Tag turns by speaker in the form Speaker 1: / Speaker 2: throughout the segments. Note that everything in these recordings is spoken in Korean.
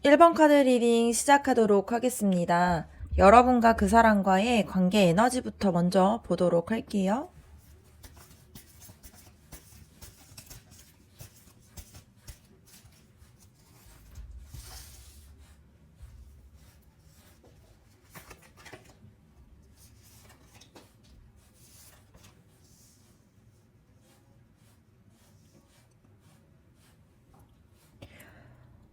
Speaker 1: 1번 카드 리딩 시작하도록 하겠습니다. 여러분과 그 사람과의 관계 에너지부터 먼저 보도록 할게요.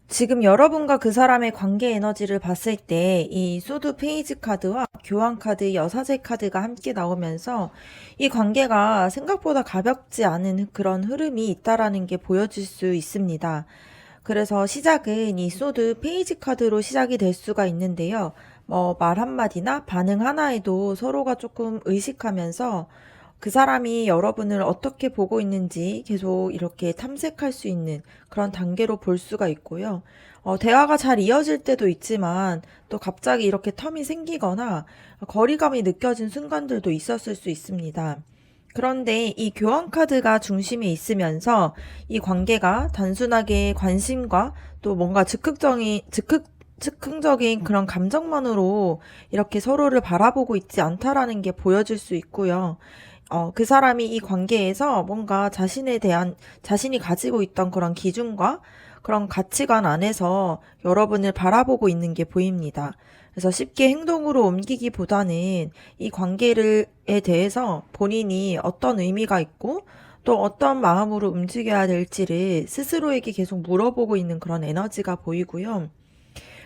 Speaker 1: 지금 여러분과 그 사람의 관계 에너지를 봤을 때 이 소드 페이지 카드와 교환 카드, 여사제 카드가 함께 나오면서 이 관계가 생각보다 가볍지 않은 그런 흐름이 있다라는 게 보여질 수 있습니다. 그래서 시작은 이 소드 페이지 카드로 시작이 될 수가 있는데요. 말 한마디나 반응 하나에도 서로가 조금 의식하면서 그 사람이 여러분을 어떻게 보고 있는지 계속 이렇게 탐색할 수 있는 그런 단계로 볼 수가 있고요. 대화가 잘 이어질 때도 있지만 또 갑자기 이렇게 텀이 생기거나 거리감이 느껴진 순간들도 있었을 수 있습니다. 그런데 이 교환 카드가 중심에 있으면서 이 관계가 단순하게 관심과 또 뭔가 즉흥적인 그런 감정만으로 이렇게 서로를 바라보고 있지 않다라는 게 보여질 수 있고요. 그 사람이 이 관계에서 뭔가 자신이 가지고 있던 그런 기준과 그런 가치관 안에서 여러분을 바라보고 있는 게 보입니다. 그래서 쉽게 행동으로 옮기기보다는 이 관계에 대해서 본인이 어떤 의미가 있고 또 어떤 마음으로 움직여야 될지를 스스로에게 계속 물어보고 있는 그런 에너지가 보이고요.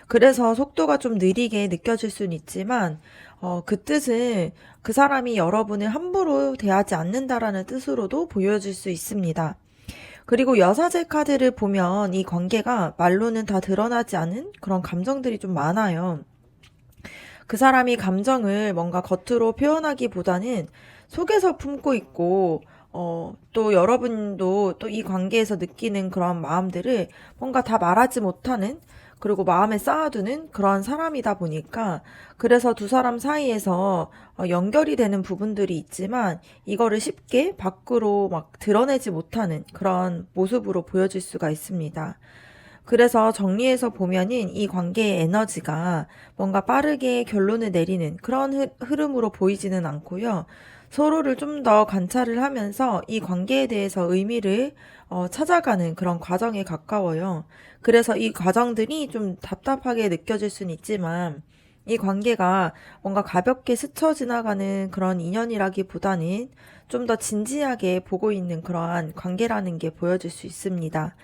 Speaker 1: 그래서 속도가 좀 느리게 느껴질 수는 있지만 그 뜻은 그 사람이 여러분을 함부로 대하지 않는다라는 뜻으로도 보여질 수 있습니다. 그리고 여사제 카드를 보면 이 관계가 말로는 다 드러나지 않은 그런 감정들이 좀 많아요. 그 사람이 감정을 뭔가 겉으로 표현하기보다는 속에서 품고 있고 또 여러분도 또 이 관계에서 느끼는 그런 마음들을 뭔가 다 말하지 못하는 그리고 마음에 쌓아두는 그런 사람이다 보니까 그래서 두 사람 사이에서 연결이 되는 부분들이 있지만 이거를 쉽게 밖으로 막 드러내지 못하는 그런 모습으로 보여질 수가 있습니다. 그래서 정리해서 보면은 이 관계의 에너지가 뭔가 빠르게 결론을 내리는 그런 흐름으로 보이지는 않고요. 서로를 좀 더 관찰을 하면서 이 관계에 대해서 의미를 찾아가는 그런 과정에 가까워요. 그래서 이 과정들이 좀 답답하게 느껴질 수는 있지만 이 관계가 뭔가 가볍게 스쳐 지나가는 그런 인연이라기보다는 좀 더 진지하게 보고 있는 그러한 관계라는 게 보여질 수 있습니다.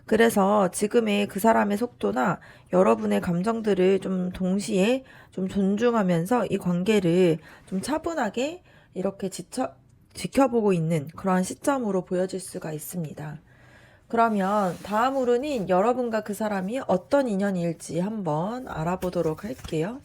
Speaker 1: 그래서 지금의 그 사람의 속도나 여러분의 감정들을 좀 동시에 좀 존중하면서 이 관계를 좀 차분하게 이렇게 지켜보고 있는 그러한 시점으로 보여질 수가 있습니다. 그러면 다음으로는 여러분과 그 사람이 어떤 인연일지 한번 알아보도록 할게요.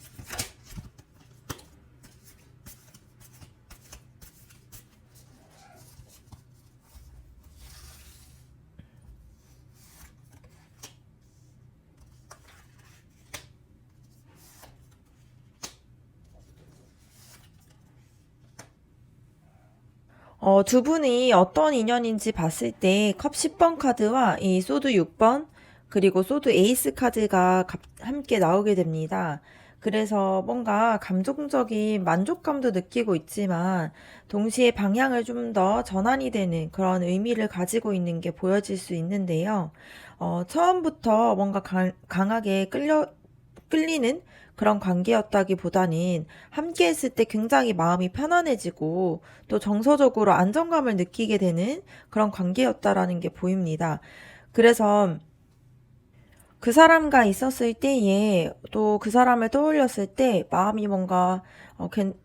Speaker 1: 두 분이 어떤 인연인지 봤을 때 컵 10번 카드와 이 소드 6번 그리고 소드 에이스 카드가 함께 나오게 됩니다. 그래서 뭔가 감정적인 만족감도 느끼고 있지만 동시에 방향을 좀 더 전환이 되는 그런 의미를 가지고 있는 게 보여질 수 있는데요. 처음부터 뭔가 강하게 끌리는 그런 관계였다기보다는 함께 했을 때 굉장히 마음이 편안해지고 또 정서적으로 안정감을 느끼게 되는 그런 관계였다라는 게 보입니다. 그래서 그 사람과 있었을 때에 또 그 사람을 떠올렸을 때 마음이 뭔가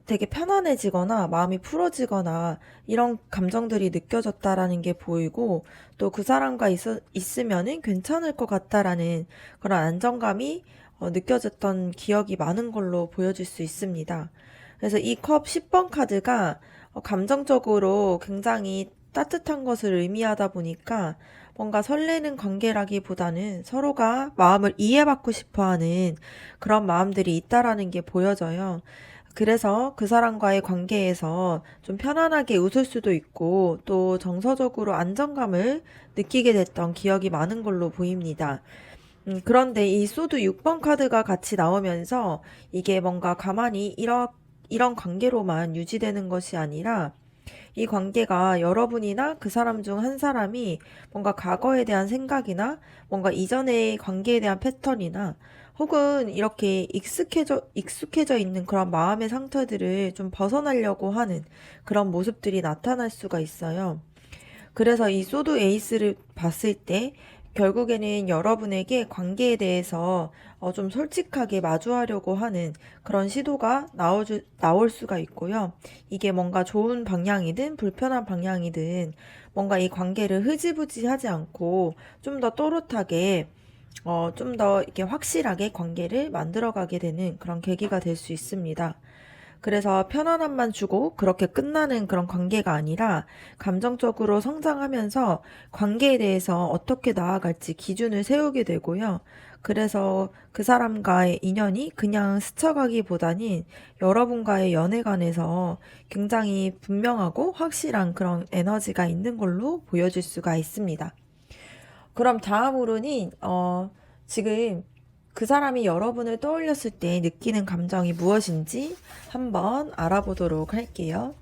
Speaker 1: 되게 편안해지거나 마음이 풀어지거나 이런 감정들이 느껴졌다라는 게 보이고 또 그 사람과 있으면은 괜찮을 것 같다라는 그런 안정감이 느껴졌던 기억이 많은 걸로 보여질 수 있습니다. 그래서 이 컵 10번 카드가 감정적으로 굉장히 따뜻한 것을 의미하다 보니까 뭔가 설레는 관계라기보다는 서로가 마음을 이해받고 싶어 하는 그런 마음들이 있다라는 게 보여져요. 그래서 그 사람과의 관계에서 좀 편안하게 웃을 수도 있고 또 정서적으로 안정감을 느끼게 됐던 기억이 많은 걸로 보입니다. 그런데 이 소드 6번 카드가 같이 나오면서 이게 뭔가 가만히 이런 관계로만 유지되는 것이 아니라 이 관계가 여러분이나 그 사람 중 한 사람이 뭔가 과거에 대한 생각이나 뭔가 이전의 관계에 대한 패턴이나 혹은 이렇게 익숙해져 있는 그런 마음의 상처들을 좀 벗어나려고 하는 그런 모습들이 나타날 수가 있어요. 그래서 이 소드 에이스를 봤을 때 결국에는 여러분에게 관계에 대해서 좀 솔직하게 마주하려고 하는 그런 시도가 나올 수가 있고요. 이게 뭔가 좋은 방향이든 불편한 방향이든 뭔가 이 관계를 흐지부지 하지 않고 좀 더 또렷하게 좀 더 이렇게 확실하게 관계를 만들어가게 되는 그런 계기가 될 수 있습니다. 그래서 편안함만 주고 그렇게 끝나는 그런 관계가 아니라 감정적으로 성장하면서 관계에 대해서 어떻게 나아갈지 기준을 세우게 되고요. 그래서 그 사람과의 인연이 그냥 스쳐가기보다는 여러분과의 연애관에서 굉장히 분명하고 확실한 그런 에너지가 있는 걸로 보여질 수가 있습니다. 그럼 다음으로는 지금 그 사람이 여러분을 떠올렸을 때 느끼는 감정이 무엇인지 한번 알아보도록 할게요.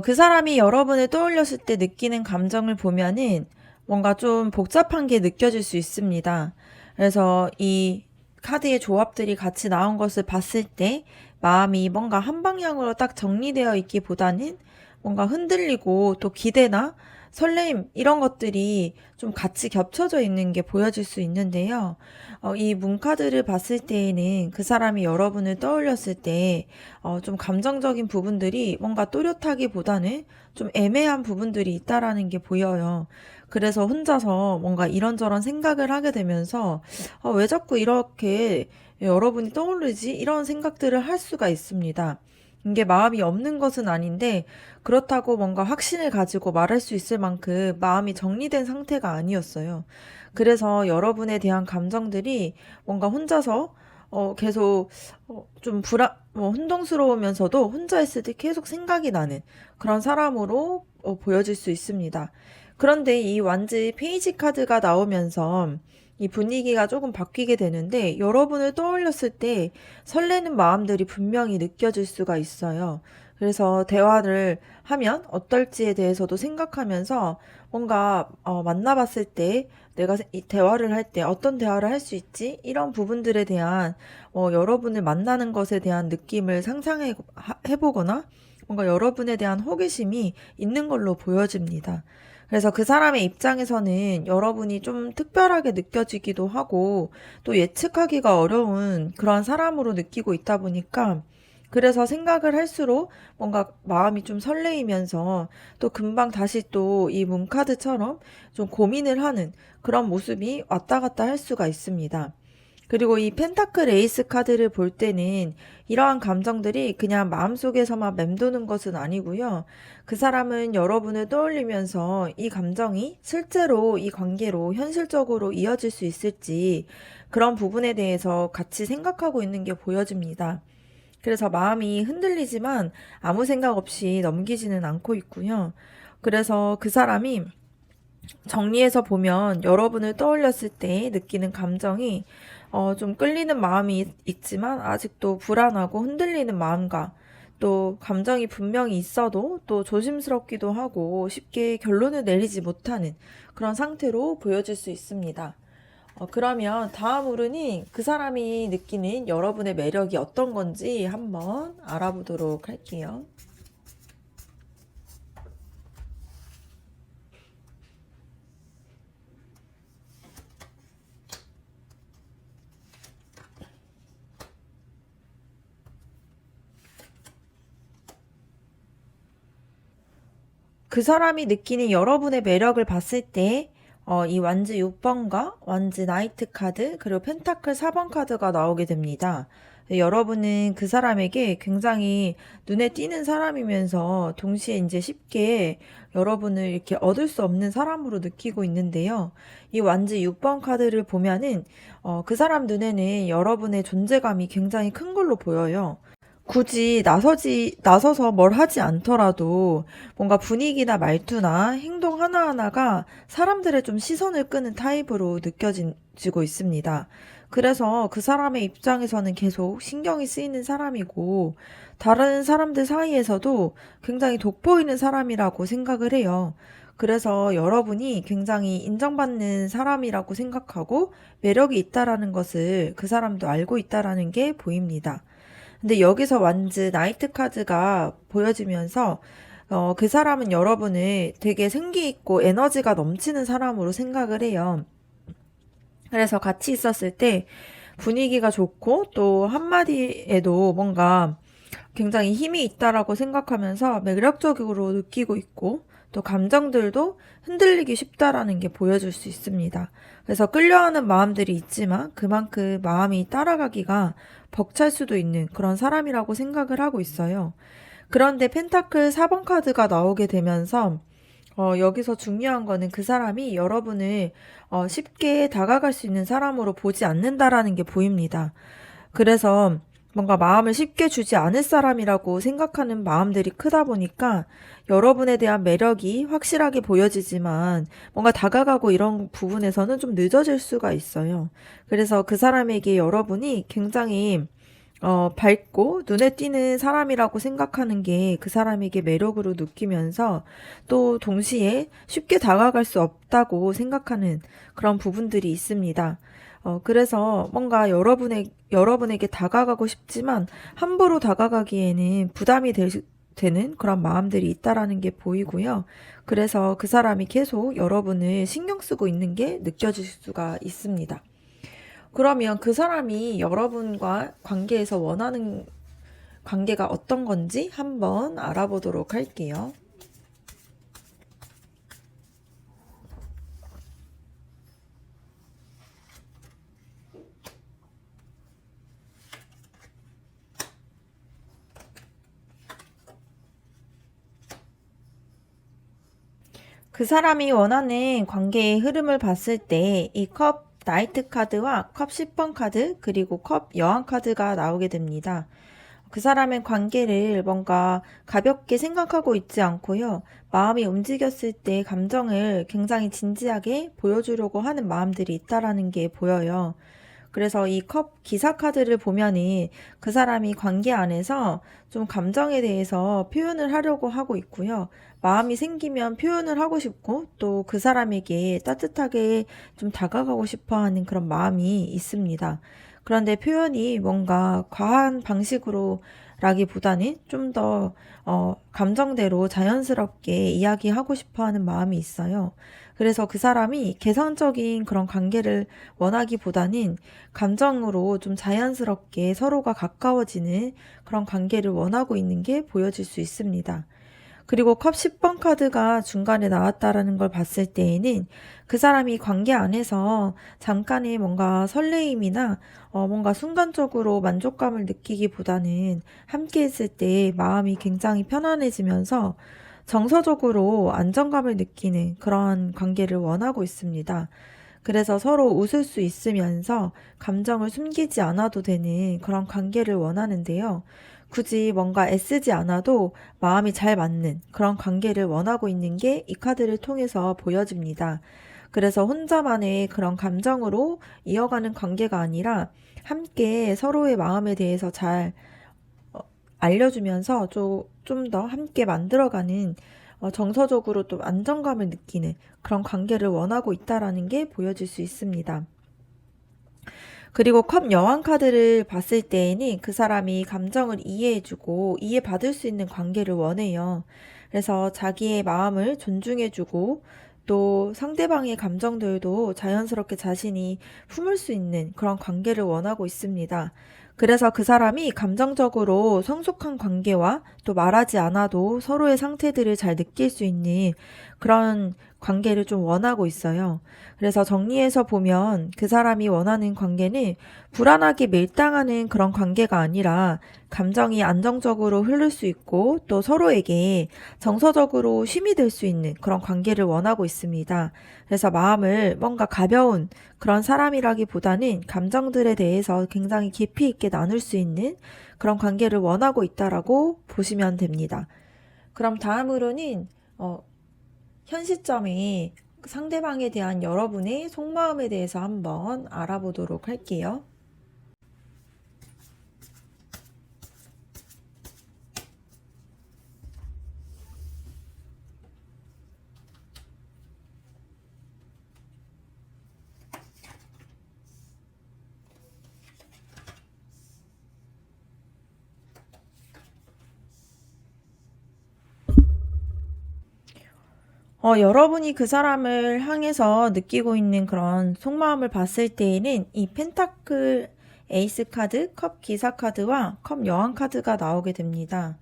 Speaker 1: 그 사람이 여러분을 떠올렸을 때 느끼는 감정을 보면은 뭔가 좀 복잡한 게 느껴질 수 있습니다. 그래서 이 카드의 조합들이 같이 나온 것을 봤을 때 마음이 뭔가 한 방향으로 딱 정리되어 있기보다는 뭔가 흔들리고 또 기대나 설레임 이런 것들이 좀 같이 겹쳐져 있는 게 보여질 수 있는데요. 이 문카드를 봤을 때에는 그 사람이 여러분을 떠올렸을 때 좀 감정적인 부분들이 뭔가 또렷하기보다는 좀 애매한 부분들이 있다라는 게 보여요. 그래서 혼자서 뭔가 이런저런 생각을 하게 되면서 왜 자꾸 이렇게 여러분이 떠오르지? 이런 생각들을 할 수가 있습니다. 이게 마음이 없는 것은 아닌데 그렇다고 뭔가 확신을 가지고 말할 수 있을 만큼 마음이 정리된 상태가 아니었어요. 그래서 여러분에 대한 감정들이 뭔가 혼자서 계속 좀 혼동스러우면서도 혼자 있을 때 계속 생각이 나는 그런 사람으로 보여질 수 있습니다. 그런데 이 완즈 페이지 카드가 나오면서 이 분위기가 조금 바뀌게 되는데 여러분을 떠올렸을 때 설레는 마음들이 분명히 느껴질 수가 있어요. 그래서 대화를 하면 어떨지에 대해서도 생각하면서 뭔가 만나봤을 때 내가 이 대화를 할 때 어떤 대화를 할 수 있지? 이런 부분들에 대한 여러분을 만나는 것에 대한 느낌을 상상해 해보거나 뭔가 여러분에 대한 호기심이 있는 걸로 보여집니다. 그래서 그 사람의 입장에서는 여러분이 좀 특별하게 느껴지기도 하고 또 예측하기가 어려운 그런 사람으로 느끼고 있다 보니까 그래서 생각을 할수록 뭔가 마음이 좀 설레이면서 또 금방 다시 또 이 문카드처럼 좀 고민을 하는 그런 모습이 왔다 갔다 할 수가 있습니다. 그리고 이 펜타클 에이스 카드를 볼 때는 이러한 감정들이 그냥 마음속에서만 맴도는 것은 아니고요. 그 사람은 여러분을 떠올리면서 이 감정이 실제로 이 관계로 현실적으로 이어질 수 있을지 그런 부분에 대해서 같이 생각하고 있는 게 보여집니다. 그래서 마음이 흔들리지만 아무 생각 없이 넘기지는 않고 있고요. 그래서 그 사람이 정리해서 보면 여러분을 떠올렸을 때 느끼는 감정이 좀 끌리는 마음이 있지만 아직도 불안하고 흔들리는 마음과 또 감정이 분명히 있어도 또 조심스럽기도 하고 쉽게 결론을 내리지 못하는 그런 상태로 보여질 수 있습니다. 그러면 다음으로는 그 사람이 느끼는 여러분의 매력이 어떤 건지 한번 알아보도록 할게요. 그 사람이 느끼는 여러분의 매력을 봤을 때, 이 완즈 6번과 완즈 나이트 카드, 그리고 펜타클 4번 카드가 나오게 됩니다. 여러분은 그 사람에게 굉장히 눈에 띄는 사람이면서 동시에 이제 쉽게 여러분을 이렇게 얻을 수 없는 사람으로 느끼고 있는데요. 이 완즈 6번 카드를 보면은, 그 사람 눈에는 여러분의 존재감이 굉장히 큰 걸로 보여요. 굳이 나서서 뭘 하지 않더라도 뭔가 분위기나 말투나 행동 하나하나가 사람들의 좀 시선을 끄는 타입으로 느껴지고 있습니다. 그래서 그 사람의 입장에서는 계속 신경이 쓰이는 사람이고, 다른 사람들 사이에서도 굉장히 돋보이는 사람이라고 생각을 해요. 그래서 여러분이 굉장히 인정받는 사람이라고 생각하고 매력이 있다라는 것을 그 사람도 알고 있다라는 게 보입니다. 근데 여기서 완즈 나이트 카드가 보여지면서 그 사람은 여러분을 되게 생기 있고 에너지가 넘치는 사람으로 생각을 해요. 그래서 같이 있었을 때 분위기가 좋고 또 한마디에도 뭔가 굉장히 힘이 있다라고 생각하면서 매력적으로 느끼고 있고 또 감정들도 흔들리기 쉽다라는 게 보여줄 수 있습니다. 그래서 끌려하는 마음들이 있지만 그만큼 마음이 따라가기가 벅찰 수도 있는 그런 사람이라고 생각을 하고 있어요. 그런데 펜타클 4번 카드가 나오게 되면서 여기서 중요한 거는 그 사람이 여러분을 쉽게 다가갈 수 있는 사람으로 보지 않는다라는 게 보입니다. 그래서 뭔가 마음을 쉽게 주지 않을 사람이라고 생각하는 마음들이 크다 보니까 여러분에 대한 매력이 확실하게 보여지지만 뭔가 다가가고 이런 부분에서는 좀 늦어질 수가 있어요. 그래서 그 사람에게 여러분이 굉장히 밝고 눈에 띄는 사람이라고 생각하는 게 그 사람에게 매력으로 느끼면서 또 동시에 쉽게 다가갈 수 없다고 생각하는 그런 부분들이 있습니다. 그래서 뭔가 여러분에게 다가가고 싶지만 함부로 다가가기에는 부담이 되는 그런 마음들이 있다라는 게 보이고요. 그래서 그 사람이 계속 여러분을 신경 쓰고 있는 게 느껴질 수가 있습니다. 그러면 그 사람이 여러분과 관계에서 원하는 관계가 어떤 건지 한번 알아보도록 할게요. 그 사람이 원하는 관계의 흐름을 봤을 때 이 컵 나이트 카드와 컵 10번 카드 그리고 컵 여왕 카드가 나오게 됩니다. 그 사람의 관계를 뭔가 가볍게 생각하고 있지 않고요. 마음이 움직였을 때 감정을 굉장히 진지하게 보여주려고 하는 마음들이 있다라는 게 보여요. 그래서 이 컵 기사 카드를 보면은 그 사람이 관계 안에서 좀 감정에 대해서 표현을 하려고 하고 있고요. 마음이 생기면 표현을 하고 싶고 또 그 사람에게 따뜻하게 좀 다가가고 싶어 하는 그런 마음이 있습니다. 그런데 표현이 뭔가 과한 방식으로 라기보다는 좀 더 감정대로 자연스럽게 이야기하고 싶어 하는 마음이 있어요. 그래서 그 사람이 개성적인 그런 관계를 원하기보다는 감정으로 좀 자연스럽게 서로가 가까워지는 그런 관계를 원하고 있는 게 보여질 수 있습니다. 그리고 컵 10번 카드가 중간에 나왔다라는 걸 봤을 때에는 그 사람이 관계 안에서 잠깐의 뭔가 설레임이나 뭔가 순간적으로 만족감을 느끼기보다는 함께 했을 때 마음이 굉장히 편안해지면서 정서적으로 안정감을 느끼는 그런 관계를 원하고 있습니다. 그래서 서로 웃을 수 있으면서 감정을 숨기지 않아도 되는 그런 관계를 원하는데요. 굳이 뭔가 애쓰지 않아도 마음이 잘 맞는 그런 관계를 원하고 있는 게 이 카드를 통해서 보여집니다. 그래서 혼자만의 그런 감정으로 이어가는 관계가 아니라 함께 서로의 마음에 대해서 잘 알려주면서 좀 더 함께 만들어가는 정서적으로 또 안정감을 느끼는 그런 관계를 원하고 있다라는 게 보여질 수 있습니다. 그리고 컵 여왕 카드를 봤을 때에는 그 사람이 감정을 이해해주고 이해받을 수 있는 관계를 원해요. 그래서 자기의 마음을 존중해주고 또 상대방의 감정들도 자연스럽게 자신이 품을 수 있는 그런 관계를 원하고 있습니다. 그래서 그 사람이 감정적으로 성숙한 관계와 또 말하지 않아도 서로의 상태들을 잘 느낄 수 있는 그런 관계를 좀 원하고 있어요. 그래서 정리해서 보면 그 사람이 원하는 관계는 불안하게 밀당하는 그런 관계가 아니라 감정이 안정적으로 흐를 수 있고 또 서로에게 정서적으로 쉼이 될 수 있는 그런 관계를 원하고 있습니다. 그래서 마음을 뭔가 가벼운 그런 사람이라기보다는 감정들에 대해서 굉장히 깊이 있게 나눌 수 있는 그런 관계를 원하고 있다라고 보시면 됩니다. 그럼 다음으로는 현 시점에 상대방에 대한 여러분의 속마음에 대해서 한번 알아보도록 할게요. 여러분이 그 사람을 향해서 느끼고 있는 그런 속마음을 봤을 때에는 이 펜타클 에이스 카드, 컵 기사 카드와 컵 여왕 카드가 나오게 됩니다.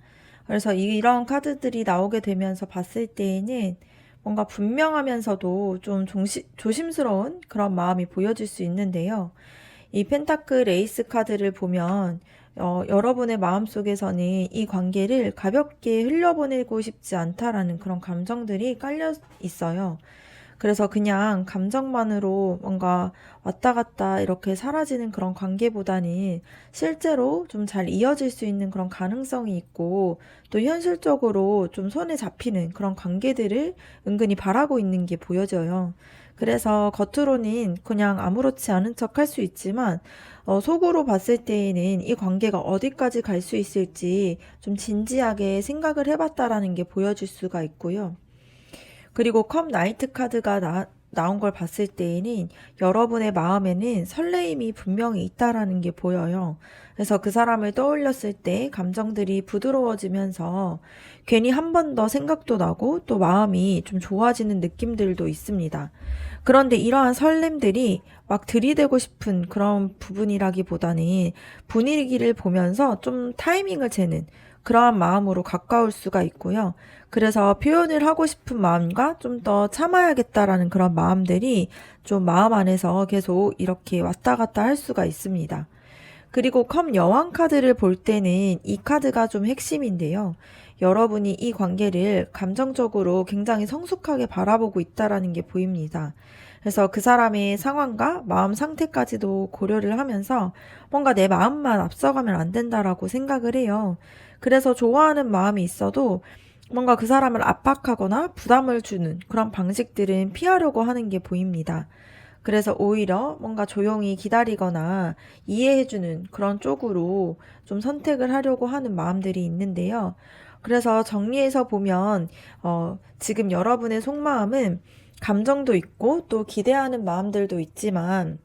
Speaker 1: 그래서 이런 카드들이 나오게 되면서 봤을 때에는 뭔가 분명하면서도 좀 조심스러운 그런 마음이 보여질 수 있는데요. 이 펜타클 에이스 카드를 보면 여러분의 마음속에서는 이 관계를 가볍게 흘려보내고 싶지 않다라는 그런 감정들이 깔려 있어요. 그래서 그냥 감정만으로 뭔가 왔다 갔다 이렇게 사라지는 그런 관계보다는 실제로 좀 잘 이어질 수 있는 그런 가능성이 있고 또 현실적으로 좀 손에 잡히는 그런 관계들을 은근히 바라고 있는 게 보여져요. 그래서 겉으로는 그냥 아무렇지 않은 척 할 수 있지만 속으로 봤을 때에는 이 관계가 어디까지 갈 수 있을지 좀 진지하게 생각을 해봤다라는 게 보여질 수가 있고요. 그리고 컵 나이트 카드가 나온 걸 봤을 때에는 여러분의 마음에는 설레임이 분명히 있다라는 게 보여요. 그래서 그 사람을 떠올렸을 때 감정들이 부드러워지면서 괜히 한 번 더 생각도 나고 또 마음이 좀 좋아지는 느낌들도 있습니다. 그런데 이러한 설렘들이 막 들이대고 싶은 그런 부분이라기보다는 분위기를 보면서 좀 타이밍을 재는 그러한 마음으로 가까울 수가 있고요. 그래서 표현을 하고 싶은 마음과 좀 더 참아야겠다라는 그런 마음들이 좀 마음 안에서 계속 이렇게 왔다 갔다 할 수가 있습니다. 그리고 컵 여왕 카드를 볼 때는 이 카드가 좀 핵심인데요. 여러분이 이 관계를 감정적으로 굉장히 성숙하게 바라보고 있다라는 게 보입니다. 그래서 그 사람의 상황과 마음 상태까지도 고려를 하면서 뭔가 내 마음만 앞서가면 안 된다라고 생각을 해요. 그래서 좋아하는 마음이 있어도 뭔가 그 사람을 압박하거나 부담을 주는 그런 방식들은 피하려고 하는 게 보입니다. 그래서 오히려 뭔가 조용히 기다리거나 이해해주는 그런 쪽으로 좀 선택을 하려고 하는 마음들이 있는데요. 그래서 정리해서 보면, 지금 여러분의 속마음은 감정도 있고 또 기대하는 마음들도 있지만,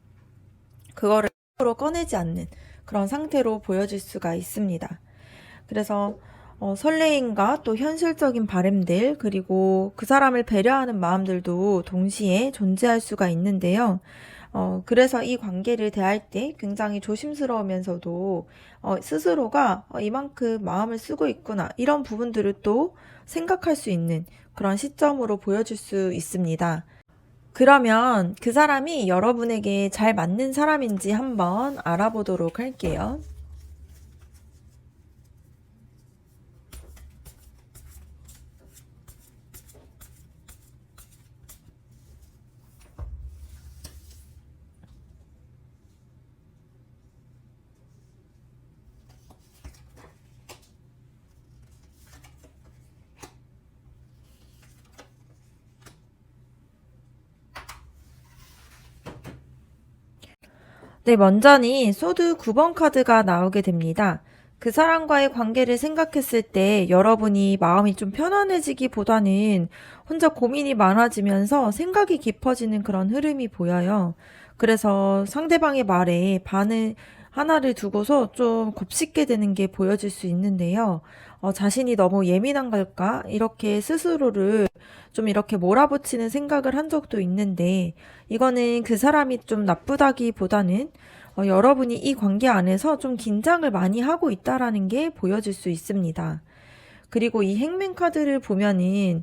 Speaker 1: 그거를 서로 꺼내지 않는 그런 상태로 보여질 수가 있습니다. 그래서 설레임과 또 현실적인 바램들 그리고 그 사람을 배려하는 마음들도 동시에 존재할 수가 있는데요. 그래서 이 관계를 대할 때 굉장히 조심스러우면서도 스스로가 이만큼 마음을 쓰고 있구나. 이런 부분들을 또 생각할 수 있는 그런 시점으로 보여줄 수 있습니다. 그러면 그 사람이 여러분에게 잘 맞는 사람인지 한번 알아보도록 할게요. 네, 먼저는 소드 9번 카드가 나오게 됩니다. 그 사람과의 관계를 생각했을 때 여러분이 마음이 좀 편안해지기보다는 혼자 고민이 많아지면서 생각이 깊어지는 그런 흐름이 보여요. 그래서 상대방의 말에 반을 하나를 두고서 좀 곱씹게 되는 게 보여질 수 있는데요. 자신이 너무 예민한 걸까? 이렇게 스스로를 좀 이렇게 몰아붙이는 생각을 한 적도 있는데, 이거는 그 사람이 좀 나쁘다기보다는 여러분이 이 관계 안에서 좀 긴장을 많이 하고 있다라는 게 보여질 수 있습니다. 그리고 이 행맨 카드를 보면은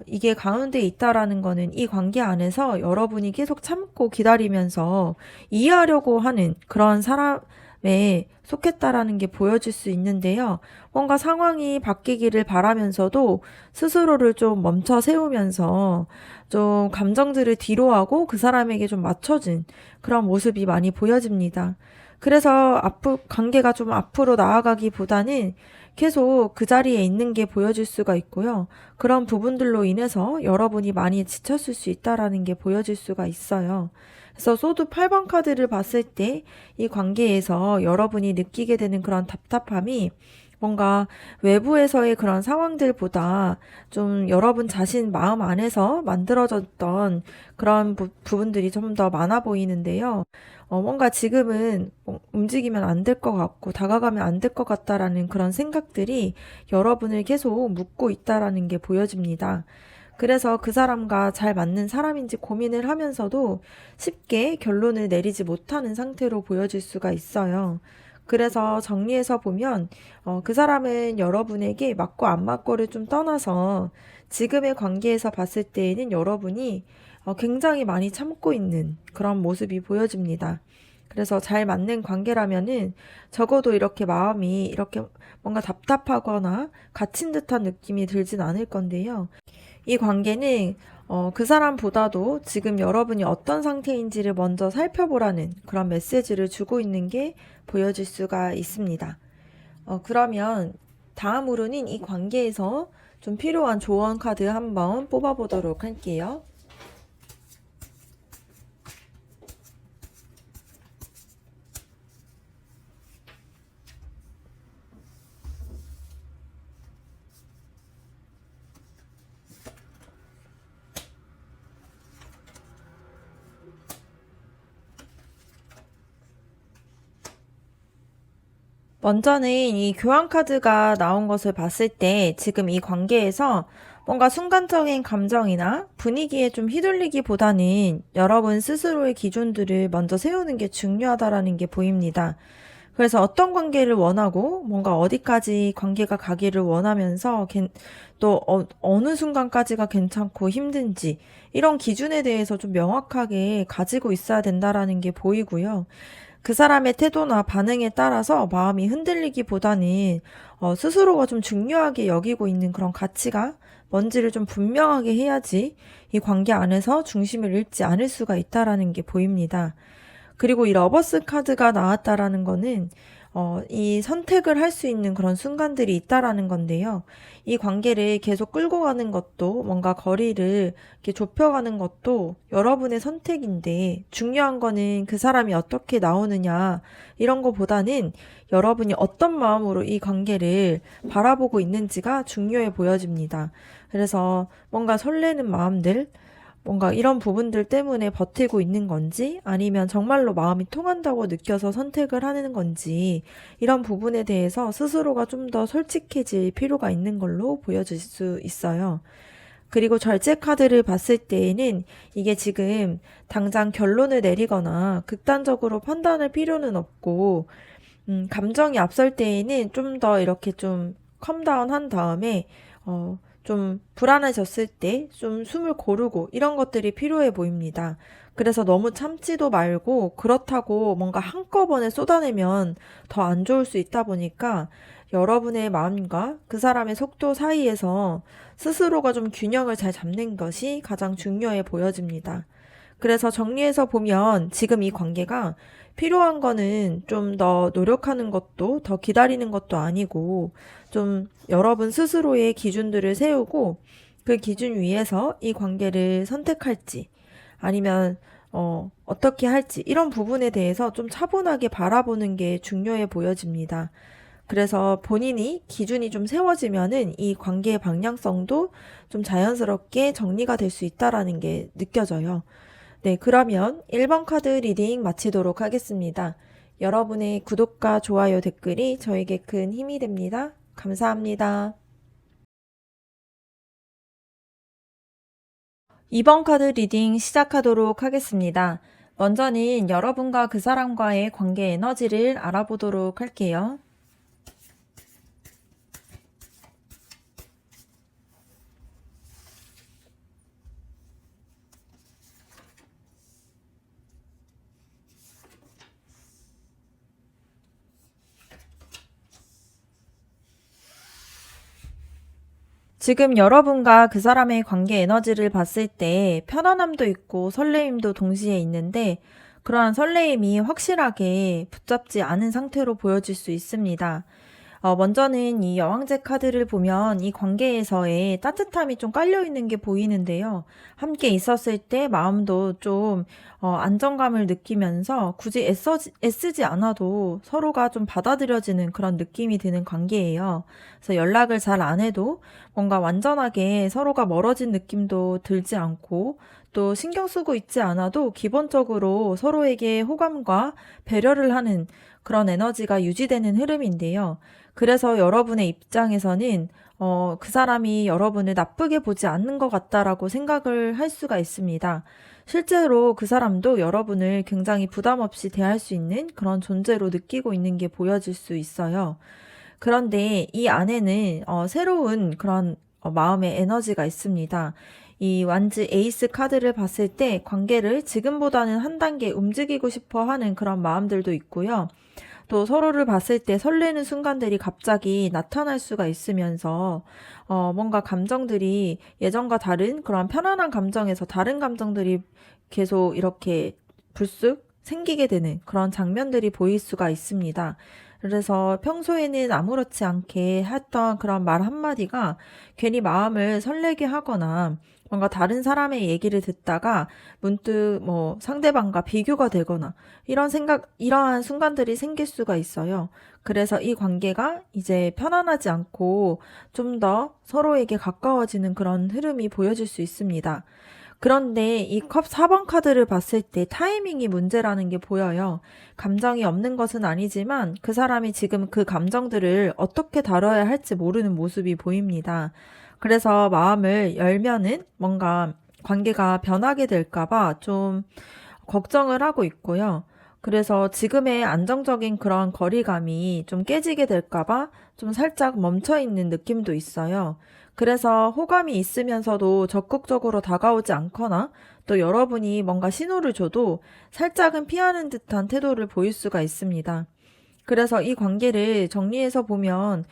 Speaker 1: 이게 가운데 있다라는 거는 이 관계 안에서 여러분이 계속 참고 기다리면서 이해하려고 하는 그런 사람에 속했다라는 게 보여질 수 있는데요. 뭔가 상황이 바뀌기를 바라면서도 스스로를 좀 멈춰 세우면서 좀 감정들을 뒤로하고 그 사람에게 좀 맞춰진 그런 모습이 많이 보여집니다. 그래서 관계가 좀 앞으로 나아가기보다는 계속 그 자리에 있는 게 보여질 수가 있고요. 그런 부분들로 인해서 여러분이 많이 지쳤을 수 있다라는 게 보여질 수가 있어요. 그래서 소드 8번 카드를 봤을 때 이 관계에서 여러분이 느끼게 되는 그런 답답함이 뭔가 외부에서의 그런 상황들보다 좀 여러분 자신 마음 안에서 만들어졌던 그런 부분들이 좀 더 많아 보이는데요. 뭔가 지금은 움직이면 안 될 것 같고 다가가면 안 될 것 같다라는 그런 생각들이 여러분을 계속 묶고 있다라는 게 보여집니다. 그래서 그 사람과 잘 맞는 사람인지 고민을 하면서도 쉽게 결론을 내리지 못하는 상태로 보여질 수가 있어요. 그래서 정리해서 보면 그 사람은 여러분에게 맞고 안 맞고를 좀 떠나서 지금의 관계에서 봤을 때에는 여러분이 굉장히 많이 참고 있는 그런 모습이 보여집니다. 그래서 잘 맞는 관계라면은 적어도 이렇게 마음이 이렇게 뭔가 답답하거나 갇힌 듯한 느낌이 들진 않을 건데요. 이 관계는 그 사람보다도 지금 여러분이 어떤 상태인지를 먼저 살펴보라는 그런 메시지를 주고 있는 게 보여질 수가 있습니다. 그러면 다음으로는 이 관계에서 좀 필요한 조언 카드 한번 뽑아보도록 할게요. 먼저는 이 교환 카드가 나온 것을 봤을 때 지금 이 관계에서 뭔가 순간적인 감정이나 분위기에 좀 휘둘리기보다는 여러분 스스로의 기준들을 먼저 세우는 게 중요하다라는 게 보입니다. 그래서 어떤 관계를 원하고 뭔가 어디까지 관계가 가기를 원하면서 또 어느 순간까지가 괜찮고 힘든지 이런 기준에 대해서 좀 명확하게 가지고 있어야 된다라는 게 보이고요. 그 사람의 태도나 반응에 따라서 마음이 흔들리기보다는 스스로가 좀 중요하게 여기고 있는 그런 가치가 뭔지를 좀 분명하게 해야지 이 관계 안에서 중심을 잃지 않을 수가 있다라는 게 보입니다. 그리고 이 러버스 카드가 나왔다라는 거는 이 선택을 할 수 있는 그런 순간들이 있다라는 건데요. 이 관계를 계속 끌고 가는 것도 뭔가 거리를 이렇게 좁혀가는 것도 여러분의 선택인데 중요한 거는 그 사람이 어떻게 나오느냐 이런 거보다는 여러분이 어떤 마음으로 이 관계를 바라보고 있는지가 중요해 보여집니다. 그래서 뭔가 설레는 마음들 뭔가 이런 부분들 때문에 버티고 있는 건지 아니면 정말로 마음이 통한다고 느껴서 선택을 하는 건지 이런 부분에 대해서 스스로가 좀 더 솔직해질 필요가 있는 걸로 보여질 수 있어요. 그리고 절제 카드를 봤을 때에는 이게 지금 당장 결론을 내리거나 극단적으로 판단할 필요는 없고, 감정이 앞설 때에는 좀 더 이렇게 좀 컴다운 한 다음에, 좀 불안해졌을 때 좀 숨을 고르고 이런 것들이 필요해 보입니다. 그래서 너무 참지도 말고 그렇다고 뭔가 한꺼번에 쏟아내면 더 안 좋을 수 있다 보니까 여러분의 마음과 그 사람의 속도 사이에서 스스로가 좀 균형을 잘 잡는 것이 가장 중요해 보여집니다. 그래서 정리해서 보면 지금 이 관계가 필요한 거는 좀 더 노력하는 것도 더 기다리는 것도 아니고 좀 여러분 스스로의 기준들을 세우고 그 기준 위에서 이 관계를 선택할지 아니면 어떻게 할지 이런 부분에 대해서 좀 차분하게 바라보는 게 중요해 보여집니다. 그래서 본인이 기준이 좀 세워지면은 이 관계의 방향성도 좀 자연스럽게 정리가 될 수 있다라는 게 느껴져요. 네, 그러면 1번 카드 리딩 마치도록 하겠습니다. 여러분의 구독과 좋아요 댓글이 저에게 큰 힘이 됩니다. 감사합니다. 2번 카드 리딩 시작하도록 하겠습니다. 먼저는 여러분과 그 사람과의 관계 에너지를 알아보도록 할게요. 지금 여러분과 그 사람의 관계 에너지를 봤을 때 편안함도 있고 설레임도 동시에 있는데 그러한 설레임이 확실하게 붙잡지 않은 상태로 보여질 수 있습니다. 먼저는 이 여왕제 카드를 보면 이 관계에서의 따뜻함이 좀 깔려있는 게 보이는데요. 함께 있었을 때 마음도 좀 안정감을 느끼면서 굳이 애쓰지 않아도 서로가 좀 받아들여지는 그런 느낌이 드는 관계예요. 그래서 연락을 잘 안 해도 뭔가 완전하게 서로가 멀어진 느낌도 들지 않고 또 신경 쓰고 있지 않아도 기본적으로 서로에게 호감과 배려를 하는 그런 에너지가 유지되는 흐름인데요. 그래서 여러분의 입장에서는 그 사람이 여러분을 나쁘게 보지 않는 것 같다라고 생각을 할 수가 있습니다. 실제로 그 사람도 여러분을 굉장히 부담 없이 대할 수 있는 그런 존재로 느끼고 있는 게 보여질 수 있어요. 그런데 이 안에는 새로운 그런 마음의 에너지가 있습니다. 이 완즈 에이스 카드를 봤을 때 관계를 지금보다는 한 단계 움직이고 싶어 하는 그런 마음들도 있고요. 또 서로를 봤을 때 설레는 순간들이 갑자기 나타날 수가 있으면서 뭔가 감정들이 예전과 다른 그런 편안한 감정에서 다른 감정들이 계속 이렇게 불쑥 생기게 되는 그런 장면들이 보일 수가 있습니다. 그래서 평소에는 아무렇지 않게 했던 그런 말 한마디가 괜히 마음을 설레게 하거나 뭔가 다른 사람의 얘기를 듣다가 문득 뭐 상대방과 비교가 되거나 이러한 순간들이 생길 수가 있어요. 그래서 이 관계가 이제 편안하지 않고 좀 더 서로에게 가까워지는 그런 흐름이 보여질 수 있습니다. 그런데 이 컵 4번 카드를 봤을 때 타이밍이 문제라는 게 보여요. 감정이 없는 것은 아니지만 그 사람이 지금 그 감정들을 어떻게 다뤄야 할지 모르는 모습이 보입니다. 그래서 마음을 열면은 뭔가 관계가 변하게 될까봐 좀 걱정을 하고 있고요. 그래서 지금의 안정적인 그런 거리감이 좀 깨지게 될까봐 좀 살짝 멈춰 있는 느낌도 있어요. 그래서 호감이 있으면서도 적극적으로 다가오지 않거나 또 여러분이 뭔가 신호를 줘도 살짝은 피하는 듯한 태도를 보일 수가 있습니다. 그래서 이 관계를 정리해서 보면,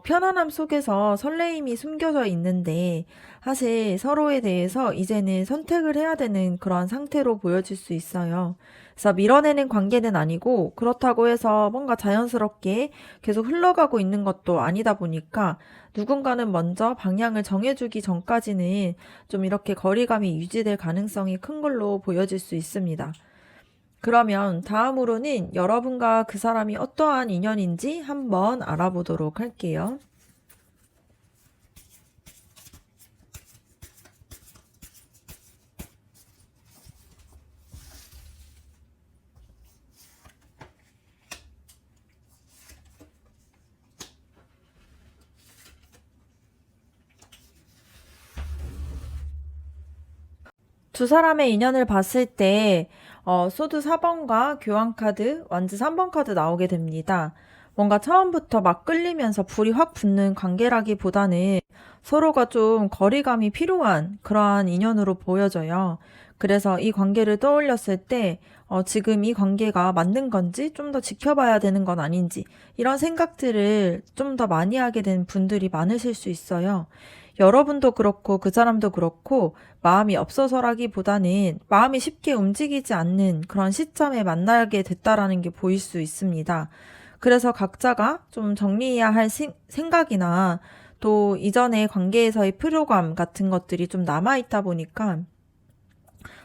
Speaker 1: 편안함 속에서 설레임이 숨겨져 있는데, 사실 서로에 대해서 이제는 선택을 해야 되는 그런 상태로 보여질 수 있어요. 그래서 밀어내는 관계는 아니고, 그렇다고 해서 뭔가 자연스럽게 계속 흘러가고 있는 것도 아니다 보니까, 누군가는 먼저 방향을 정해주기 전까지는 좀 이렇게 거리감이 유지될 가능성이 큰 걸로 보여질 수 있습니다. 그러면 다음으로는 여러분과 그 사람이 어떠한 인연인지 한번 알아보도록 할게요. 두 사람의 인연을 봤을 때 소드 4번과 교환카드, 완즈 3번 카드 나오게 됩니다. 뭔가 처음부터 막 끌리면서 불이 확 붙는 관계라기보다는 서로가 좀 거리감이 필요한 그러한 인연으로 보여져요. 그래서 이 관계를 떠올렸을 때 지금 이 관계가 맞는 건지 좀 더 지켜봐야 되는 건 아닌지 이런 생각들을 좀 더 많이 하게 된 분들이 많으실 수 있어요. 여러분도 그렇고 그 사람도 그렇고 마음이 없어서라기보다는 마음이 쉽게 움직이지 않는 그런 시점에 만나게 됐다라는 게 보일 수 있습니다. 그래서 각자가 좀 정리해야 할 생각이나 또 이전의 관계에서의 피로감 같은 것들이 좀 남아있다 보니까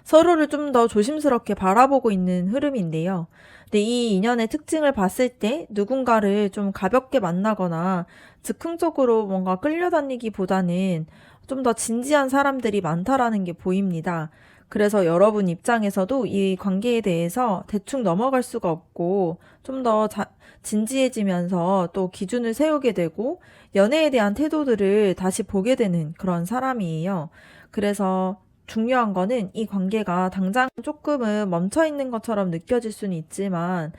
Speaker 1: 서로를 좀 더 조심스럽게 바라보고 있는 흐름인데요. 근데 이 인연의 특징을 봤을 때 누군가를 좀 가볍게 만나거나 즉흥적으로 뭔가 끌려다니기보다는 좀 더 진지한 사람들이 많다라는 게 보입니다. 그래서 여러분 입장에서도 이 관계에 대해서 대충 넘어갈 수가 없고 좀 더 진지해지면서 또 기준을 세우게 되고 연애에 대한 태도들을 다시 보게 되는 그런 사람이에요. 그래서 중요한 거는 이 관계가 당장 조금은 멈춰 있는 것처럼 느껴질 수는 있지만,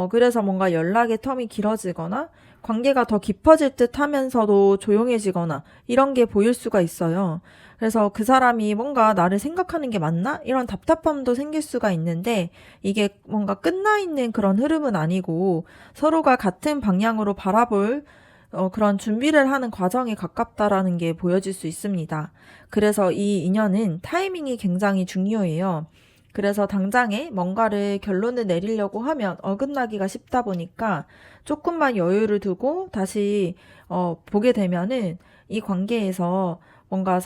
Speaker 1: 그래서 뭔가 연락의 텀이 길어지거나, 관계가 더 깊어질 듯 하면서도 조용해지거나, 이런 게 보일 수가 있어요. 그래서 그 사람이 뭔가 나를 생각하는 게 맞나? 이런 답답함도 생길 수가 있는데, 이게 뭔가 끝나 있는 그런 흐름은 아니고, 서로가 같은 방향으로 바라볼 그런 준비를 하는 과정에 가깝다라는 게 보여질 수 있습니다. 그래서 이 인연은 타이밍이 굉장히 중요해요. 그래서 당장에 뭔가를 결론을 내리려고 하면 어긋나기가 쉽다 보니까 조금만 여유를 두고 다시 보게 되면은 이 관계에서 뭔가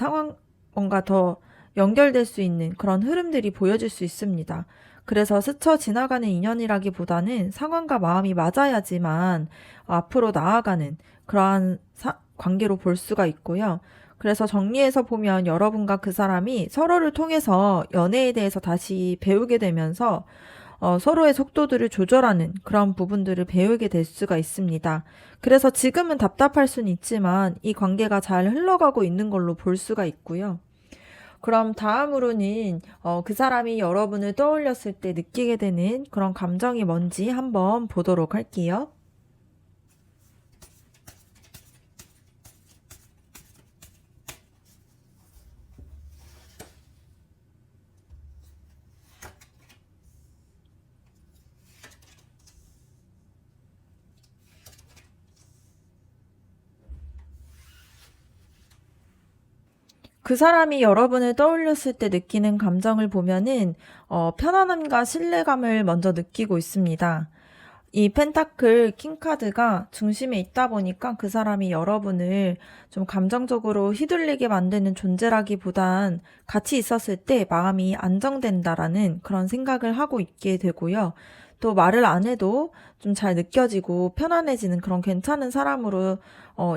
Speaker 1: 더 연결될 수 있는 그런 흐름들이 보여질 수 있습니다. 그래서 스쳐 지나가는 인연이라기보다는 상황과 마음이 맞아야지만 앞으로 나아가는 그러한 관계로 볼 수가 있고요. 그래서 정리해서 보면 여러분과 그 사람이 서로를 통해서 연애에 대해서 다시 배우게 되면서 서로의 속도들을 조절하는 그런 부분들을 배우게 될 수가 있습니다. 그래서 지금은 답답할 수는 있지만 이 관계가 잘 흘러가고 있는 걸로 볼 수가 있고요. 그럼 다음으로는 그 사람이 여러분을 떠올렸을 때 느끼게 되는 그런 감정이 뭔지 한번 보도록 할게요. 그 사람이 여러분을 떠올렸을 때 느끼는 감정을 보면은 편안함과 신뢰감을 먼저 느끼고 있습니다. 이 펜타클 킹카드가 중심에 있다 보니까 그 사람이 여러분을 좀 감정적으로 휘둘리게 만드는 존재라기보단 같이 있었을 때 마음이 안정된다라는 그런 생각을 하고 있게 되고요. 또 말을 안 해도 좀 잘 느껴지고 편안해지는 그런 괜찮은 사람으로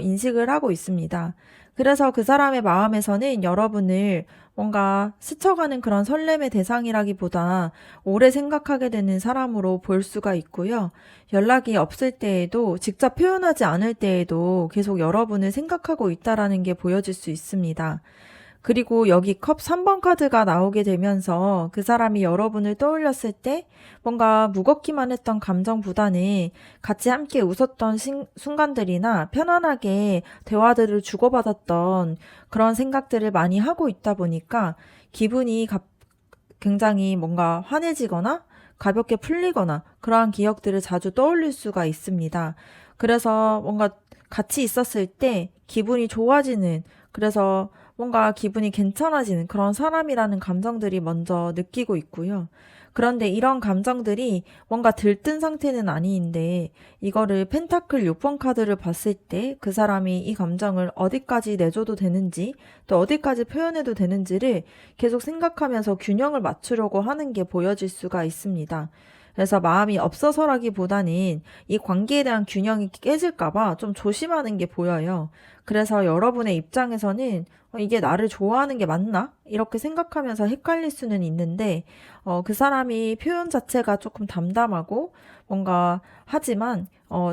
Speaker 1: 인식을 하고 있습니다. 그래서 그 사람의 마음에서는 여러분을 뭔가 스쳐가는 그런 설렘의 대상이라기보다 오래 생각하게 되는 사람으로 볼 수가 있고요. 연락이 없을 때에도 직접 표현하지 않을 때에도 계속 여러분을 생각하고 있다라는 게 보여질 수 있습니다. 그리고 여기 컵 3번 카드가 나오게 되면서 그 사람이 여러분을 떠올렸을 때 뭔가 무겁기만 했던 감정보다는 같이 함께 웃었던 순간들이나 편안하게 대화들을 주고받았던 그런 생각들을 많이 하고 있다 보니까 기분이 굉장히 뭔가 환해지거나 가볍게 풀리거나 그러한 기억들을 자주 떠올릴 수가 있습니다. 그래서 뭔가 같이 있었을 때 기분이 좋아지는, 그래서 뭔가 기분이 괜찮아지는 그런 사람이라는 감정들이 먼저 느끼고 있고요. 그런데 이런 감정들이 뭔가 들뜬 상태는 아닌데 이거를 펜타클 6번 카드를 봤을 때 그 사람이 이 감정을 어디까지 내줘도 되는지 또 어디까지 표현해도 되는지를 계속 생각하면서 균형을 맞추려고 하는 게 보여질 수가 있습니다. 그래서 마음이 없어서라기보다는 이 관계에 대한 균형이 깨질까봐 좀 조심하는 게 보여요. 그래서 여러분의 입장에서는 이게 나를 좋아하는 게 맞나? 이렇게 생각하면서 헷갈릴 수는 있는데, 그 사람이 표현 자체가 조금 담담하고 뭔가 하지만,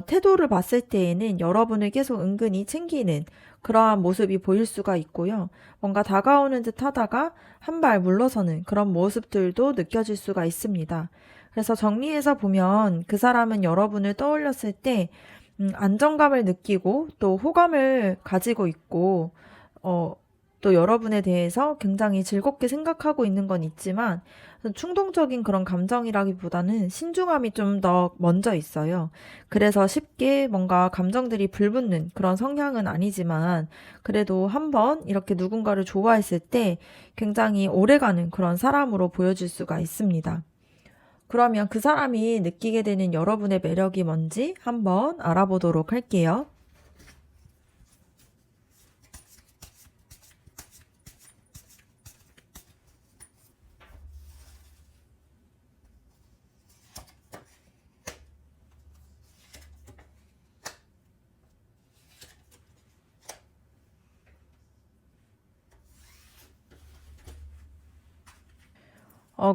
Speaker 1: 태도를 봤을 때에는 여러분을 계속 은근히 챙기는 그러한 모습이 보일 수가 있고요. 뭔가 다가오는 듯 하다가 한 발 물러서는 그런 모습들도 느껴질 수가 있습니다. 그래서 정리해서 보면 그 사람은 여러분을 떠올렸을 때 안정감을 느끼고 또 호감을 가지고 있고 어, 또 여러분에 대해서 굉장히 즐겁게 생각하고 있는 건 있지만 충동적인 그런 감정이라기보다는 신중함이 좀 더 먼저 있어요. 그래서 쉽게 뭔가 감정들이 불붙는 그런 성향은 아니지만 그래도 한번 이렇게 누군가를 좋아했을 때 굉장히 오래가는 그런 사람으로 보여질 수가 있습니다. 그러면 그 사람이 느끼게 되는 여러분의 매력이 뭔지 한번 알아보도록 할게요.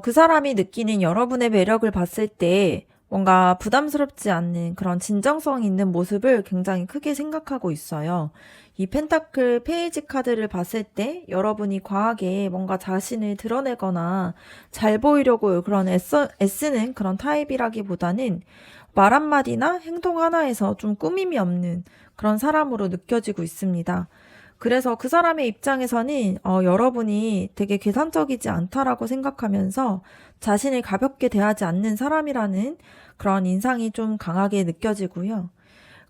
Speaker 1: 그 사람이 느끼는 여러분의 매력을 봤을 때 뭔가 부담스럽지 않는 그런 진정성 있는 모습을 굉장히 크게 생각하고 있어요. 이 펜타클 페이지 카드를 봤을 때 여러분이 과하게 뭔가 자신을 드러내거나 잘 보이려고 그런 애쓰는 그런 타입이라기보다는 말 한마디나 행동 하나에서 좀 꾸밈이 없는 그런 사람으로 느껴지고 있습니다. 그래서 그 사람의 입장에서는 여러분이 되게 계산적이지 않다라고 생각하면서 자신을 가볍게 대하지 않는 사람이라는 그런 인상이 좀 강하게 느껴지고요.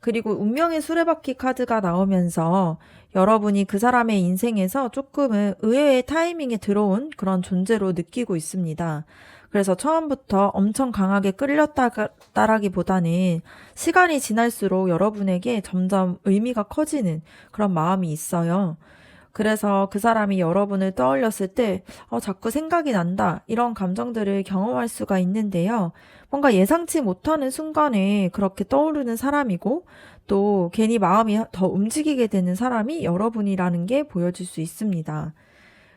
Speaker 1: 그리고 운명의 수레바퀴 카드가 나오면서 여러분이 그 사람의 인생에서 조금은 의외의 타이밍에 들어온 그런 존재로 느끼고 있습니다. 그래서 처음부터 엄청 강하게 끌렸다라기보다는 시간이 지날수록 여러분에게 점점 의미가 커지는 그런 마음이 있어요. 그래서 그 사람이 여러분을 떠올렸을 때, 자꾸 생각이 난다. 이런 감정들을 경험할 수가 있는데요. 뭔가 예상치 못하는 순간에 그렇게 떠오르는 사람이고, 또 괜히 마음이 더 움직이게 되는 사람이 여러분이라는 게 보여질 수 있습니다.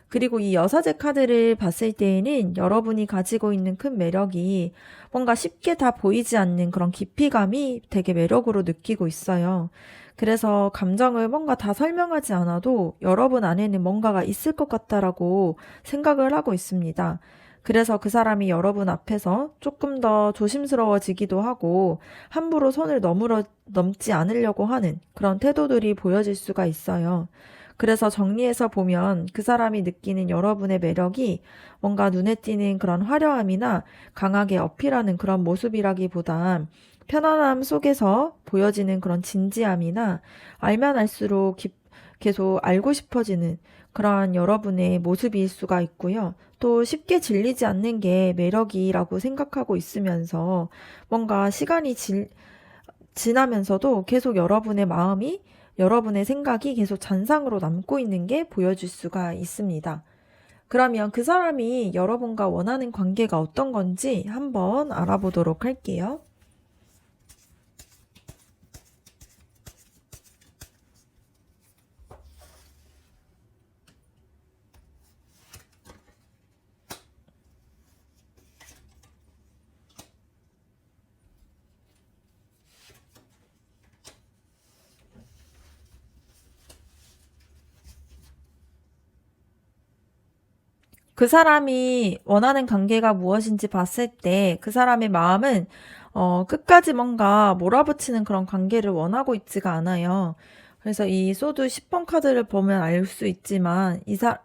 Speaker 1: 그리고 이 여사제 카드를 봤을 때에는 여러분이 가지고 있는 큰 매력이 뭔가 쉽게 다 보이지 않는 그런 깊이감이 되게 매력으로 느끼고 있어요. 그래서 감정을 뭔가 다 설명하지 않아도 여러분 안에는 뭔가가 있을 것 같다라고 생각을 하고 있습니다. 그래서 그 사람이 여러분 앞에서 조금 더 조심스러워지기도 하고 함부로 선을 넘지 않으려고 하는 그런 태도들이 보여질 수가 있어요. 그래서 정리해서 보면 그 사람이 느끼는 여러분의 매력이 뭔가 눈에 띄는 그런 화려함이나 강하게 어필하는 그런 모습이라기보단 편안함 속에서 보여지는 그런 진지함이나 알면 알수록 계속 알고 싶어지는 그러한 여러분의 모습일 수가 있고요. 또 쉽게 질리지 않는 게 매력이라고 생각하고 있으면서 뭔가 시간이 지나면서도 계속 여러분의 생각이 계속 잔상으로 남고 있는 게 보여질 수가 있습니다. 그러면 그 사람이 여러분과 원하는 관계가 어떤 건지 한번 알아보도록 할게요. 그 사람이 원하는 관계가 무엇인지 봤을 때 그 사람의 마음은 끝까지 뭔가 몰아붙이는 그런 관계를 원하고 있지가 않아요. 그래서 이 소드 10번 카드를 보면 알 수 있지만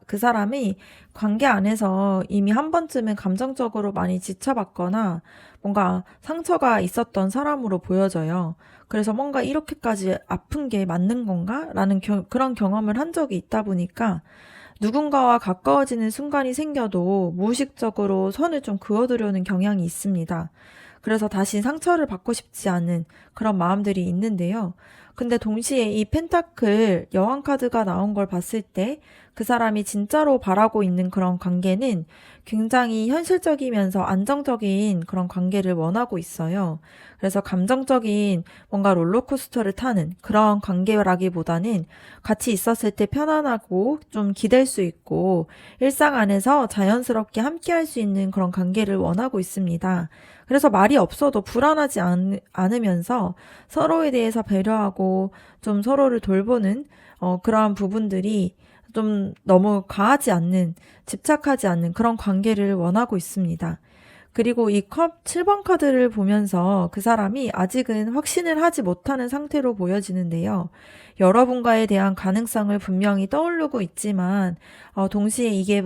Speaker 1: 그 사람이 관계 안에서 이미 한 번쯤은 감정적으로 많이 지쳐봤거나 뭔가 상처가 있었던 사람으로 보여져요. 그래서 뭔가 이렇게까지 아픈 게 맞는 건가? 라는 그런 경험을 한 적이 있다 보니까 누군가와 가까워지는 순간이 생겨도 무의식적으로 선을 좀 그어두려는 경향이 있습니다. 그래서 다시 상처를 받고 싶지 않은 그런 마음들이 있는데요. 근데 동시에 이 펜타클 여왕 카드가 나온 걸 봤을 때 그 사람이 진짜로 바라고 있는 그런 관계는 굉장히 현실적이면서 안정적인 그런 관계를 원하고 있어요. 그래서 감정적인 뭔가 롤러코스터를 타는 그런 관계라기보다는 같이 있었을 때 편안하고 좀 기댈 수 있고 일상 안에서 자연스럽게 함께 할 수 있는 그런 관계를 원하고 있습니다. 그래서 말이 없어도 불안하지 않으면서 서로에 대해서 배려하고 좀 서로를 돌보는 그러한 부분들이 좀 너무 과하지 않는, 집착하지 않는 그런 관계를 원하고 있습니다. 그리고 이 컵 7번 카드를 보면서 그 사람이 아직은 확신을 하지 못하는 상태로 보여지는데요. 여러분과에 대한 가능성을 분명히 떠오르고 있지만, 동시에 이게,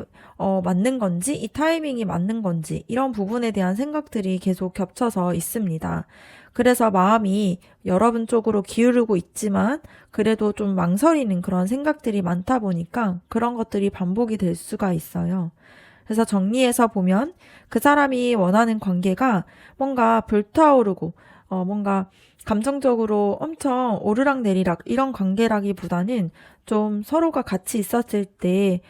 Speaker 1: 맞는 건지, 이 타이밍이 맞는 건지, 이런 부분에 대한 생각들이 계속 겹쳐서 있습니다. 그래서 마음이 여러분 쪽으로 기울고 있지만, 그래도 좀 망설이는 그런 생각들이 많다 보니까 그런 것들이 반복이 될 수가 있어요. 그래서 정리해서 보면 그 사람이 원하는 관계가 뭔가 불타오르고 뭔가 감정적으로 엄청 오르락내리락 이런 관계라기보다는 좀 서로가 같이 있었을 때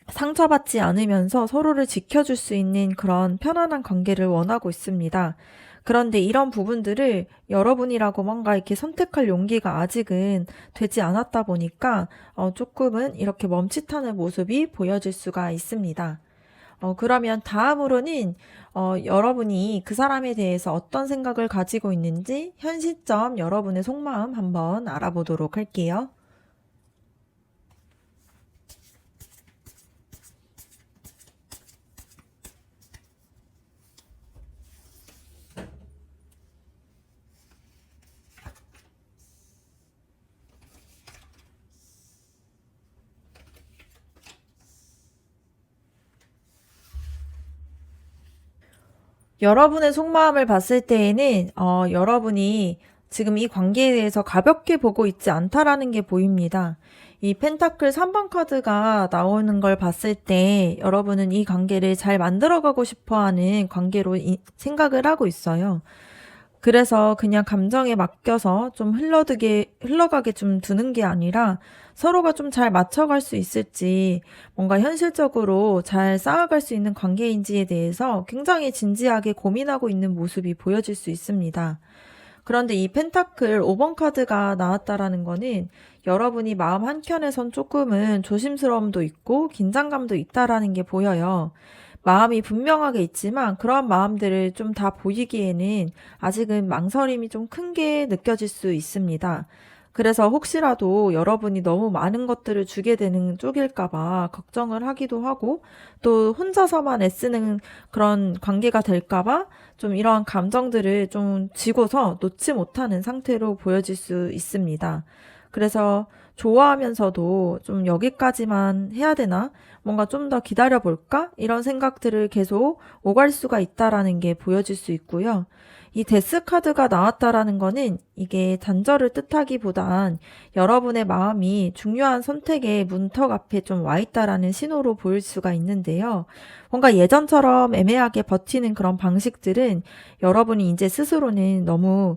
Speaker 1: 상처받지 않으면서 서로를 지켜줄 수 있는 그런 편안한 관계를 원하고 있습니다. 그런데 이런 부분들을 여러분이라고 뭔가 이렇게 선택할 용기가 아직은 되지 않았다 보니까 조금은 이렇게 멈칫하는 모습이 보여질 수가 있습니다. 그러면 다음으로는 여러분이 그 사람에 대해서 어떤 생각을 가지고 있는지 현 시점 여러분의 속마음 한번 알아보도록 할게요. 여러분의 속마음을 봤을 때에는 여러분이 지금 이 관계에 대해서 가볍게 보고 있지 않다라는 게 보입니다. 이 펜타클 3번 카드가 나오는 걸 봤을 때 여러분은 이 관계를 잘 만들어가고 싶어 하는 관계로 생각을 하고 있어요. 그래서 그냥 감정에 맡겨서 좀 흘러가게 좀 두는 게 아니라 서로가 좀 잘 맞춰갈 수 있을지, 뭔가 현실적으로 잘 쌓아갈 수 있는 관계인지에 대해서 굉장히 진지하게 고민하고 있는 모습이 보여질 수 있습니다. 그런데 이 펜타클 5번 카드가 나왔다라는 거는 여러분이 마음 한켠에선 조금은 조심스러움도 있고 긴장감도 있다라는 게 보여요. 마음이 분명하게 있지만 그러한 마음들을 좀 다 보이기에는 아직은 망설임이 좀 큰 게 느껴질 수 있습니다. 그래서 혹시라도 여러분이 너무 많은 것들을 주게 되는 쪽일까봐 걱정을 하기도 하고 또 혼자서만 애쓰는 그런 관계가 될까봐 좀 이러한 감정들을 좀 지고서 놓지 못하는 상태로 보여질 수 있습니다. 그래서 좋아하면서도 좀 여기까지만 해야 되나? 뭔가 좀 더 기다려볼까? 이런 생각들을 계속 오갈 수가 있다라는 게 보여질 수 있고요. 이 데스 카드가 나왔다라는 거는 이게 단절을 뜻하기보단 여러분의 마음이 중요한 선택의 문턱 앞에 좀 와 있다라는 신호로 보일 수가 있는데요. 뭔가 예전처럼 애매하게 버티는 그런 방식들은 여러분이 이제 스스로는 너무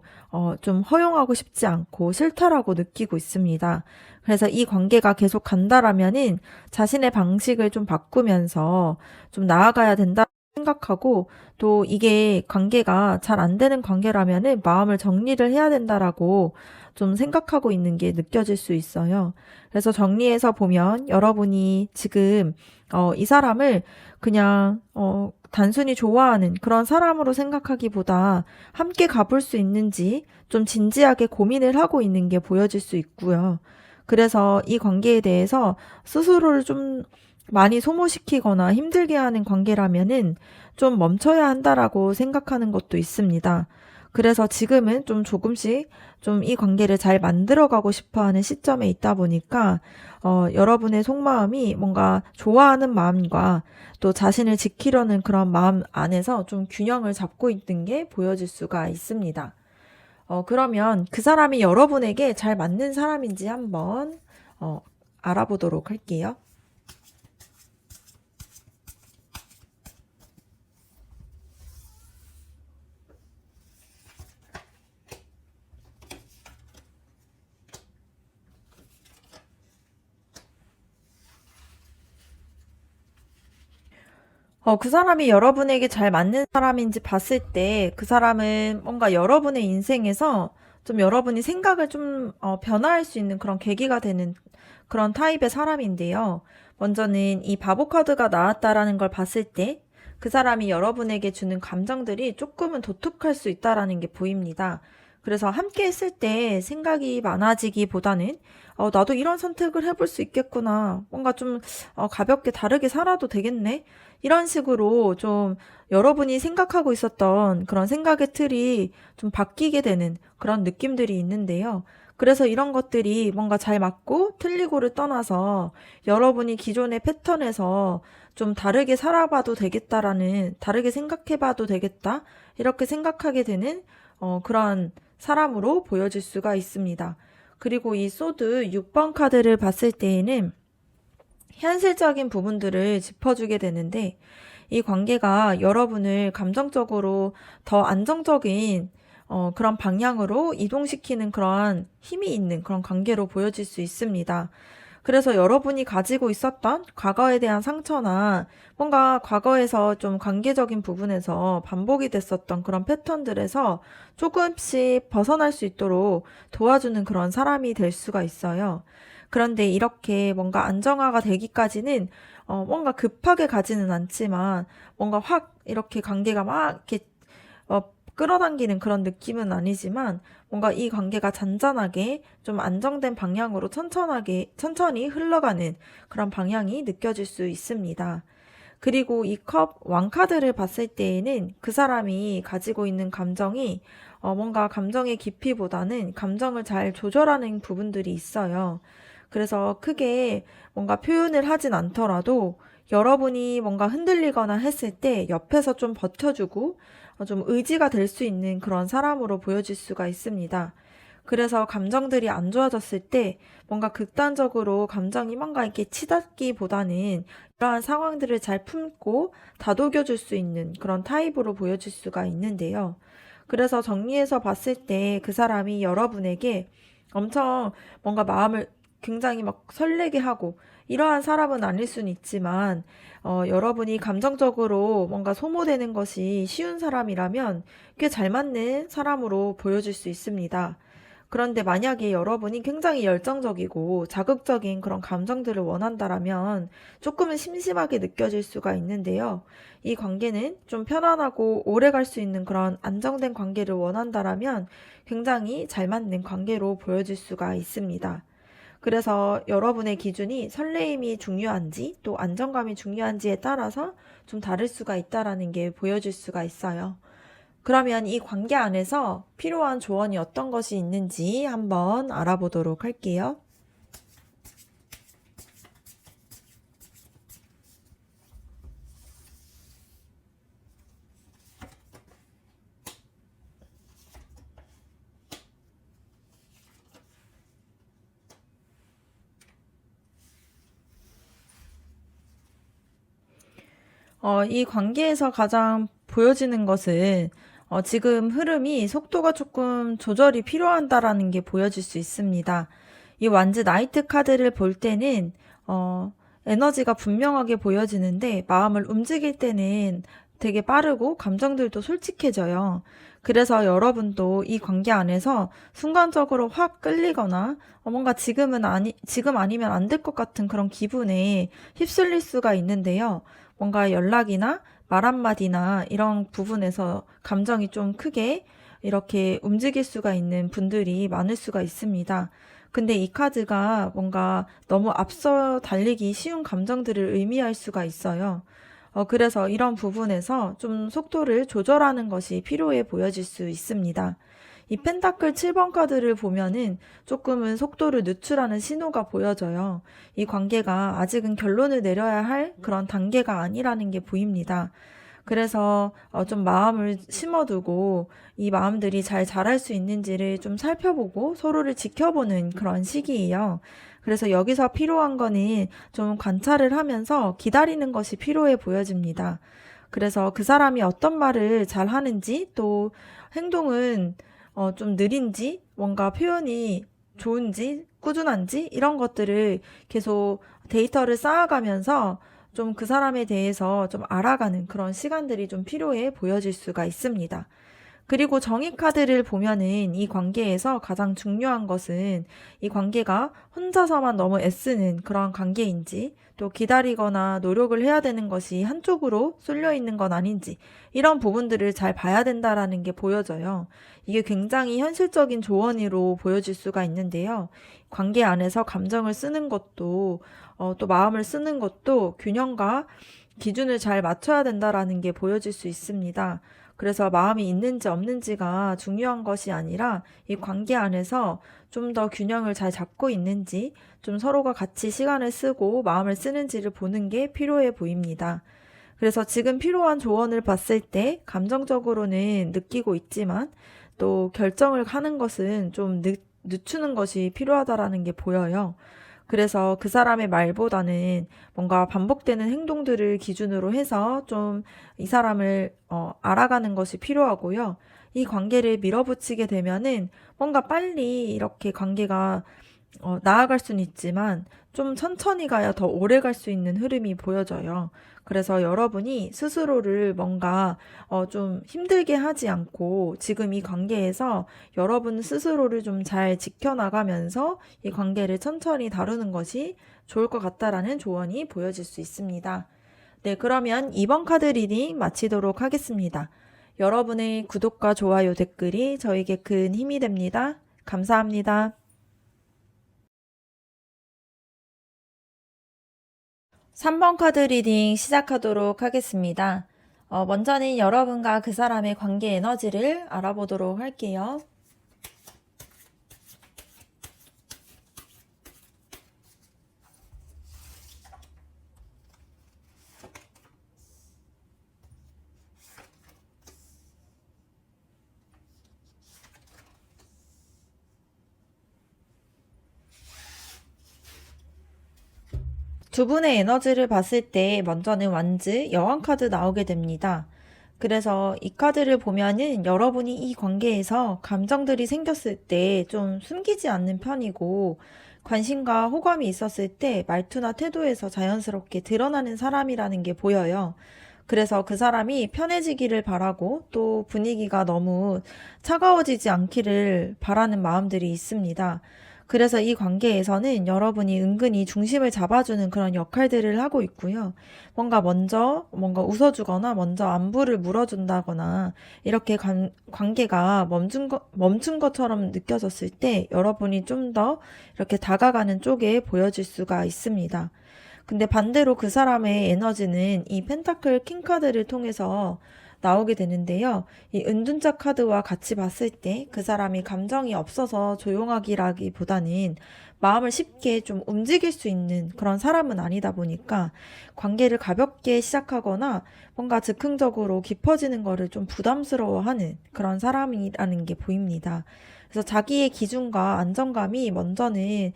Speaker 1: 좀 허용하고 싶지 않고 싫다라고 느끼고 있습니다. 그래서 이 관계가 계속 간다라면은 자신의 방식을 좀 바꾸면서 좀 나아가야 된다 생각하고 또 이게 관계가 잘 안 되는 관계라면은 마음을 정리를 해야 된다라고 좀 생각하고 있는 게 느껴질 수 있어요. 그래서 정리해서 보면 여러분이 지금 이 사람을 그냥 단순히 좋아하는 그런 사람으로 생각하기보다 함께 가볼 수 있는지 좀 진지하게 고민을 하고 있는 게 보여질 수 있고요. 그래서 이 관계에 대해서 스스로를 좀 많이 소모시키거나 힘들게 하는 관계라면은 좀 멈춰야 한다라고 생각하는 것도 있습니다. 그래서 지금은 좀 조금씩 좀 이 관계를 잘 만들어가고 싶어 하는 시점에 있다 보니까, 여러분의 속마음이 뭔가 좋아하는 마음과 또 자신을 지키려는 그런 마음 안에서 좀 균형을 잡고 있는 게 보여질 수가 있습니다. 그러면 그 사람이 여러분에게 잘 맞는 사람인지 한번, 알아보도록 할게요. 그 사람이 여러분에게 잘 맞는 사람인지 봤을 때 그 사람은 뭔가 여러분의 인생에서 좀 여러분이 생각을 좀 변화할 수 있는 그런 계기가 되는 그런 타입의 사람인데요. 먼저는 이 바보 카드가 나왔다라는 걸 봤을 때 그 사람이 여러분에게 주는 감정들이 조금은 독특할 수 있다라는 게 보입니다. 그래서 함께 있을 때 생각이 많아지기보다는 나도 이런 선택을 해볼 수 있겠구나. 뭔가 좀 가볍게 다르게 살아도 되겠네. 이런 식으로 좀 여러분이 생각하고 있었던 그런 생각의 틀이 좀 바뀌게 되는 그런 느낌들이 있는데요. 그래서 이런 것들이 뭔가 잘 맞고 틀리고를 떠나서 여러분이 기존의 패턴에서 좀 다르게 살아봐도 되겠다라는, 다르게 생각해봐도 되겠다. 이렇게 생각하게 되는 그런 사람으로 보여질 수가 있습니다. 그리고 이 소드 6번 카드를 봤을 때에는 현실적인 부분들을 짚어주게 되는데 이 관계가 여러분을 감정적으로 더 안정적인 그런 방향으로 이동시키는 그런 힘이 있는 그런 관계로 보여질 수 있습니다. 그래서 여러분이 가지고 있었던 과거에 대한 상처나 뭔가 과거에서 좀 관계적인 부분에서 반복이 됐었던 그런 패턴들에서 조금씩 벗어날 수 있도록 도와주는 그런 사람이 될 수가 있어요. 그런데 이렇게 뭔가 안정화가 되기까지는 뭔가 급하게 가지는 않지만 뭔가 확 이렇게 관계가 막 이렇게 끌어당기는 그런 느낌은 아니지만 뭔가 이 관계가 잔잔하게 좀 안정된 방향으로 천천히 흘러가는 그런 방향이 느껴질 수 있습니다. 그리고 이 컵 왕카드를 봤을 때에는 그 사람이 가지고 있는 감정이 뭔가 감정의 깊이보다는 감정을 잘 조절하는 부분들이 있어요. 그래서 크게 뭔가 표현을 하진 않더라도 여러분이 뭔가 흔들리거나 했을 때 옆에서 좀 버텨주고 좀 의지가 될 수 있는 그런 사람으로 보여질 수가 있습니다. 그래서 감정들이 안 좋아졌을 때 뭔가 극단적으로 감정이 뭔가 이렇게 치닫기보다는 이러한 상황들을 잘 품고 다독여줄 수 있는 그런 타입으로 보여질 수가 있는데요. 그래서 정리해서 봤을 때 그 사람이 여러분에게 엄청 뭔가 마음을 굉장히 막 설레게 하고 이러한 사람은 아닐 수는 있지만 여러분이 감정적으로 뭔가 소모되는 것이 쉬운 사람이라면 꽤 잘 맞는 사람으로 보여질 수 있습니다. 그런데 만약에 여러분이 굉장히 열정적이고 자극적인 그런 감정들을 원한다라면 조금은 심심하게 느껴질 수가 있는데요. 이 관계는 좀 편안하고 오래 갈 수 있는 그런 안정된 관계를 원한다라면 굉장히 잘 맞는 관계로 보여질 수가 있습니다. 그래서 여러분의 기준이 설레임이 중요한지 또 안정감이 중요한지에 따라서 좀 다를 수가 있다라는 게 보여질 수가 있어요. 그러면 이 관계 안에서 필요한 조언이 어떤 것이 있는지 한번 알아보도록 할게요. 이 관계에서 가장 보여지는 것은 지금 흐름이 속도가 조금 조절이 필요한다라는 게 보여질 수 있습니다. 이 완즈 나이트 카드를 볼 때는 에너지가 분명하게 보여지는데 마음을 움직일 때는 되게 빠르고 감정들도 솔직해져요. 그래서 여러분도 이 관계 안에서 순간적으로 확 끌리거나 뭔가 지금 아니면 안 될 것 같은 그런 기분에 휩쓸릴 수가 있는데요. 뭔가 연락이나 말 한마디나 이런 부분에서 감정이 좀 크게 이렇게 움직일 수가 있는 분들이 많을 수가 있습니다. 근데 이 카드가 뭔가 너무 앞서 달리기 쉬운 감정들을 의미할 수가 있어요. 그래서 이런 부분에서 좀 속도를 조절하는 것이 필요해 보여질 수 있습니다. 이 펜타클 7번 카드를 보면은 조금은 속도를 늦추라는 신호가 보여져요. 이 관계가 아직은 결론을 내려야 할 그런 단계가 아니라는 게 보입니다. 그래서 좀 마음을 심어두고 이 마음들이 잘 자랄 수 있는지를 좀 살펴보고 서로를 지켜보는 그런 시기예요. 그래서 여기서 필요한 거는 좀 관찰을 하면서 기다리는 것이 필요해 보여집니다. 그래서 그 사람이 어떤 말을 잘 하는지 또 행동은 좀 느린지 뭔가 표현이 좋은지 꾸준한지 이런 것들을 계속 데이터를 쌓아가면서 좀 그 사람에 대해서 좀 알아가는 그런 시간들이 좀 필요해 보여질 수가 있습니다. 그리고 정의 카드를 보면은 이 관계에서 가장 중요한 것은 이 관계가 혼자서만 너무 애쓰는 그런 관계인지, 또 기다리거나 노력을 해야 되는 것이 한쪽으로 쏠려 있는 건 아닌지, 이런 부분들을 잘 봐야 된다라는 게 보여져요. 이게 굉장히 현실적인 조언으로 보여질 수가 있는데요. 관계 안에서 감정을 쓰는 것도 또 마음을 쓰는 것도 균형과 기준을 잘 맞춰야 된다라는 게 보여질 수 있습니다. 그래서 마음이 있는지 없는지가 중요한 것이 아니라 이 관계 안에서 좀 더 균형을 잘 잡고 있는지, 좀 서로가 같이 시간을 쓰고 마음을 쓰는지를 보는 게 필요해 보입니다. 그래서 지금 필요한 조언을 봤을 때 감정적으로는 느끼고 있지만 또 결정을 하는 것은 좀 늦추는 것이 필요하다라는 게 보여요. 그래서 그 사람의 말보다는 뭔가 반복되는 행동들을 기준으로 해서 좀 이 사람을 알아가는 것이 필요하고요. 이 관계를 밀어붙이게 되면은 뭔가 빨리 이렇게 관계가 나아갈 수는 있지만 좀 천천히 가야 더 오래 갈 수 있는 흐름이 보여져요. 그래서 여러분이 스스로를 뭔가 좀 힘들게 하지 않고 지금 이 관계에서 여러분 스스로를 좀 잘 지켜나가면서 이 관계를 천천히 다루는 것이 좋을 것 같다라는 조언이 보여질 수 있습니다. 네, 그러면 이번 카드 리딩 마치도록 하겠습니다. 여러분의 구독과 좋아요, 댓글이 저에게 큰 힘이 됩니다. 감사합니다. 3번 카드 리딩 시작하도록 하겠습니다. 먼저는 여러분과 그 사람의 관계 에너지를 알아보도록 할게요. 두 분의 에너지를 봤을 때 먼저는 완즈, 여왕 카드 나오게 됩니다. 그래서 이 카드를 보면은 여러분이 이 관계에서 감정들이 생겼을 때 좀 숨기지 않는 편이고, 관심과 호감이 있었을 때 말투나 태도에서 자연스럽게 드러나는 사람이라는 게 보여요. 그래서 그 사람이 편해지기를 바라고 또 분위기가 너무 차가워지지 않기를 바라는 마음들이 있습니다. 그래서 이 관계에서는 여러분이 은근히 중심을 잡아주는 그런 역할들을 하고 있고요. 뭔가 웃어주거나 먼저 안부를 물어준다거나 이렇게 관계가 멈춘 것처럼 느껴졌을 때 여러분이 좀 더 이렇게 다가가는 쪽에 보여질 수가 있습니다. 근데 반대로 그 사람의 에너지는 이 펜타클 킹 카드를 통해서 나오게 되는데요. 이 은둔자 카드와 같이 봤을 때 그 사람이 감정이 없어서 조용하기라기보다는 마음을 쉽게 좀 움직일 수 있는 그런 사람은 아니다 보니까 관계를 가볍게 시작하거나 뭔가 즉흥적으로 깊어지는 거를 좀 부담스러워하는 그런 사람이라는 게 보입니다. 그래서 자기의 기준과 안정감이 먼저는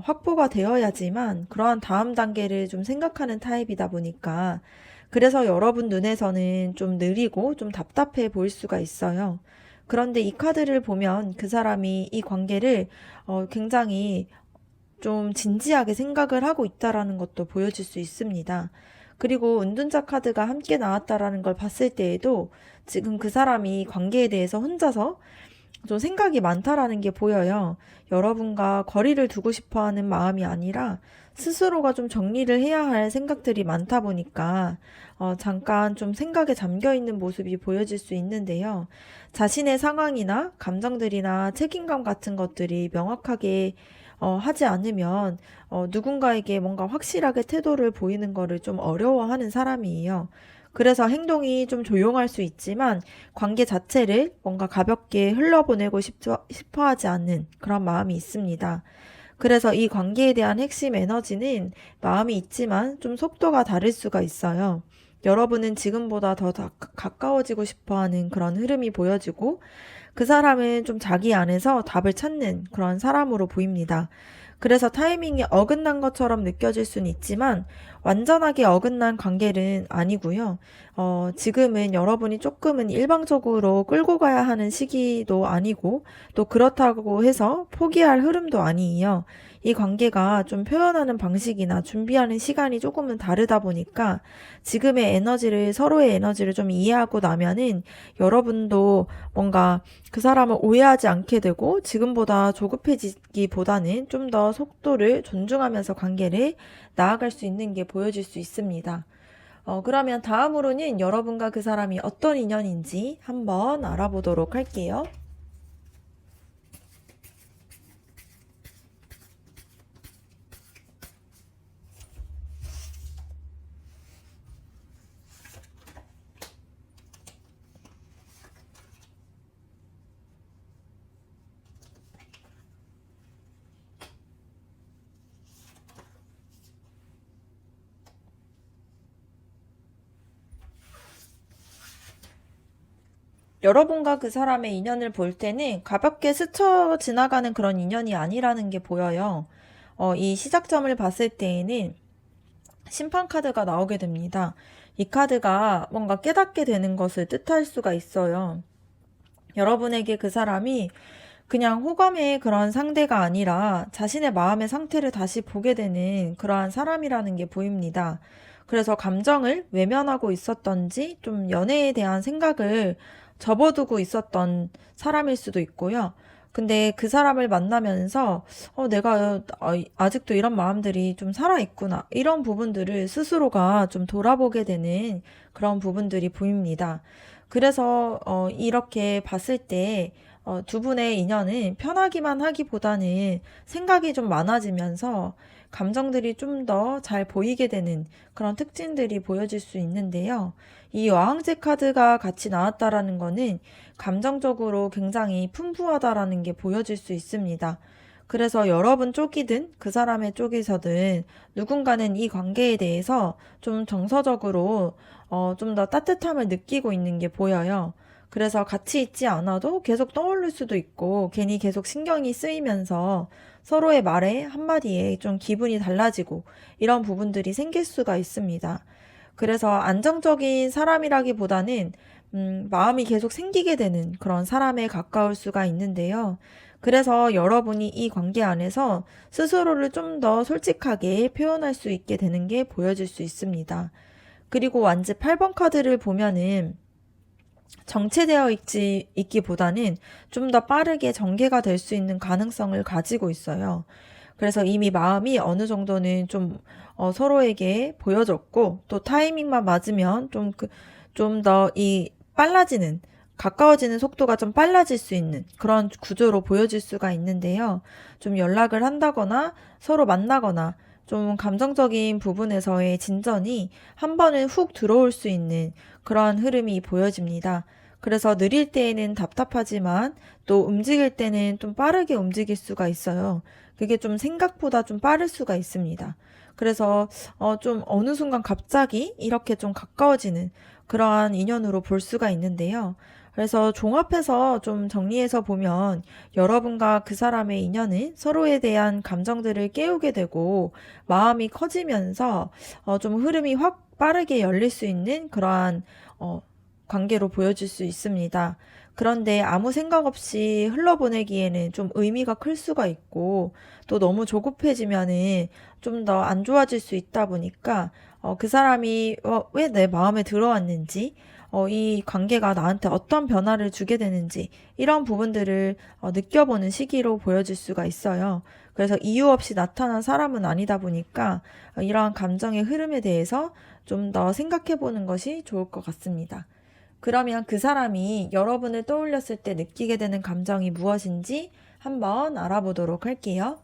Speaker 1: 확보가 되어야지만 그러한 다음 단계를 좀 생각하는 타입이다 보니까 그래서 여러분 눈에서는 좀 느리고 좀 답답해 보일 수가 있어요. 그런데 이 카드를 보면 그 사람이 이 관계를 굉장히 좀 진지하게 생각을 하고 있다라는 것도 보여질 수 있습니다. 그리고 은둔자 카드가 함께 나왔다라는 걸 봤을 때에도 지금 그 사람이 관계에 대해서 혼자서 좀 생각이 많다라는 게 보여요. 여러분과 거리를 두고 싶어 하는 마음이 아니라 스스로가 좀 정리를 해야 할 생각들이 많다 보니까 잠깐 좀 생각에 잠겨 있는 모습이 보여질 수 있는데요. 자신의 상황이나 감정들이나 책임감 같은 것들이 명확하게 하지 않으면 누군가에게 뭔가 확실하게 태도를 보이는 거를 좀 어려워하는 사람이에요. 그래서 행동이 좀 조용할 수 있지만 관계 자체를 뭔가 가볍게 흘러보내고 싶어 하지 않는 그런 마음이 있습니다. 그래서 이 관계에 대한 핵심 에너지는 마음이 있지만 좀 속도가 다를 수가 있어요. 여러분은 지금보다 더 가까워지고 싶어 하는 그런 흐름이 보여지고 그 사람은 좀 자기 안에서 답을 찾는 그런 사람으로 보입니다. 그래서 타이밍이 어긋난 것처럼 느껴질 수는 있지만 완전하게 어긋난 관계는 아니고요. 지금은 여러분이 조금은 일방적으로 끌고 가야 하는 시기도 아니고 또 그렇다고 해서 포기할 흐름도 아니에요. 이 관계가 좀 표현하는 방식이나 준비하는 시간이 조금은 다르다 보니까 지금의 에너지를, 서로의 에너지를 좀 이해하고 나면은 여러분도 뭔가 그 사람을 오해하지 않게 되고 지금보다 조급해지기보다는 좀 더 속도를 존중하면서 관계를 나아갈 수 있는 게 보여질 수 있습니다. 그러면 다음으로는 여러분과 그 사람이 어떤 인연인지 한번 알아보도록 할게요. 여러분과 그 사람의 인연을 볼 때는 가볍게 스쳐 지나가는 그런 인연이 아니라는 게 보여요. 이 시작점을 봤을 때에는 심판 카드가 나오게 됩니다. 이 카드가 뭔가 깨닫게 되는 것을 뜻할 수가 있어요. 여러분에게 그 사람이 그냥 호감의 그런 상대가 아니라 자신의 마음의 상태를 다시 보게 되는 그러한 사람이라는 게 보입니다. 그래서 감정을 외면하고 있었던지 좀 연애에 대한 생각을 접어두고 있었던 사람일 수도 있고요. 근데 그 사람을 만나면서 내가 아직도 이런 마음들이 좀 살아있구나. 이런 부분들을 스스로가 좀 돌아보게 되는 그런 부분들이 보입니다. 그래서 이렇게 봤을 때 두 분의 인연은 편하기만 하기보다는 생각이 좀 많아지면서 감정들이 좀 더 잘 보이게 되는 그런 특징들이 보여질 수 있는데요. 이 여왕제 카드가 같이 나왔다라는 거는 감정적으로 굉장히 풍부하다라는 게 보여질 수 있습니다. 그래서 여러분 쪽이든 그 사람의 쪽에서든 누군가는 이 관계에 대해서 좀 정서적으로 좀 더 따뜻함을 느끼고 있는 게 보여요. 그래서 같이 있지 않아도 계속 떠오를 수도 있고 괜히 계속 신경이 쓰이면서 서로의 말에 한마디에 좀 기분이 달라지고 이런 부분들이 생길 수가 있습니다. 그래서 안정적인 사람이라기보다는 마음이 계속 생기게 되는 그런 사람에 가까울 수가 있는데요. 그래서 여러분이 이 관계 안에서 스스로를 좀 더 솔직하게 표현할 수 있게 되는 게 보여질 수 있습니다. 그리고 완즈 8번 카드를 보면은 정체되어 있기보다는 좀 더 빠르게 전개가 될 수 있는 가능성을 가지고 있어요. 그래서 이미 마음이 어느 정도는 좀 서로에게 보여졌고 또 타이밍만 맞으면 좀 더 이 빨라지는 가까워지는 속도가 좀 빨라질 수 있는 그런 구조로 보여질 수가 있는데요. 좀 연락을 한다거나 서로 만나거나 좀 감정적인 부분에서의 진전이 한 번에 훅 들어올 수 있는 그러한 흐름이 보여집니다. 그래서 느릴 때에는 답답하지만 또 움직일 때는 좀 빠르게 움직일 수가 있어요. 그게 좀 생각보다 좀 빠를 수가 있습니다. 그래서 좀 어느 순간 갑자기 이렇게 좀 가까워지는 그러한 인연으로 볼 수가 있는데요. 그래서 종합해서 좀 정리해서 보면 여러분과 그 사람의 인연은 서로에 대한 감정들을 깨우게 되고 마음이 커지면서 좀 흐름이 확 빠르게 열릴 수 있는 그러한 관계로 보여질 수 있습니다. 그런데 아무 생각 없이 흘러보내기에는 좀 의미가 클 수가 있고 또 너무 조급해지면은 좀 더 안 좋아질 수 있다 보니까 그 사람이 왜 내 마음에 들어왔는지 이 관계가 나한테 어떤 변화를 주게 되는지 이런 부분들을 느껴보는 시기로 보여질 수가 있어요. 그래서 이유 없이 나타난 사람은 아니다 보니까 이러한 감정의 흐름에 대해서 좀 더 생각해 보는 것이 좋을 것 같습니다. 그러면 그 사람이 여러분을 떠올렸을 때 느끼게 되는 감정이 무엇인지 한번 알아보도록 할게요.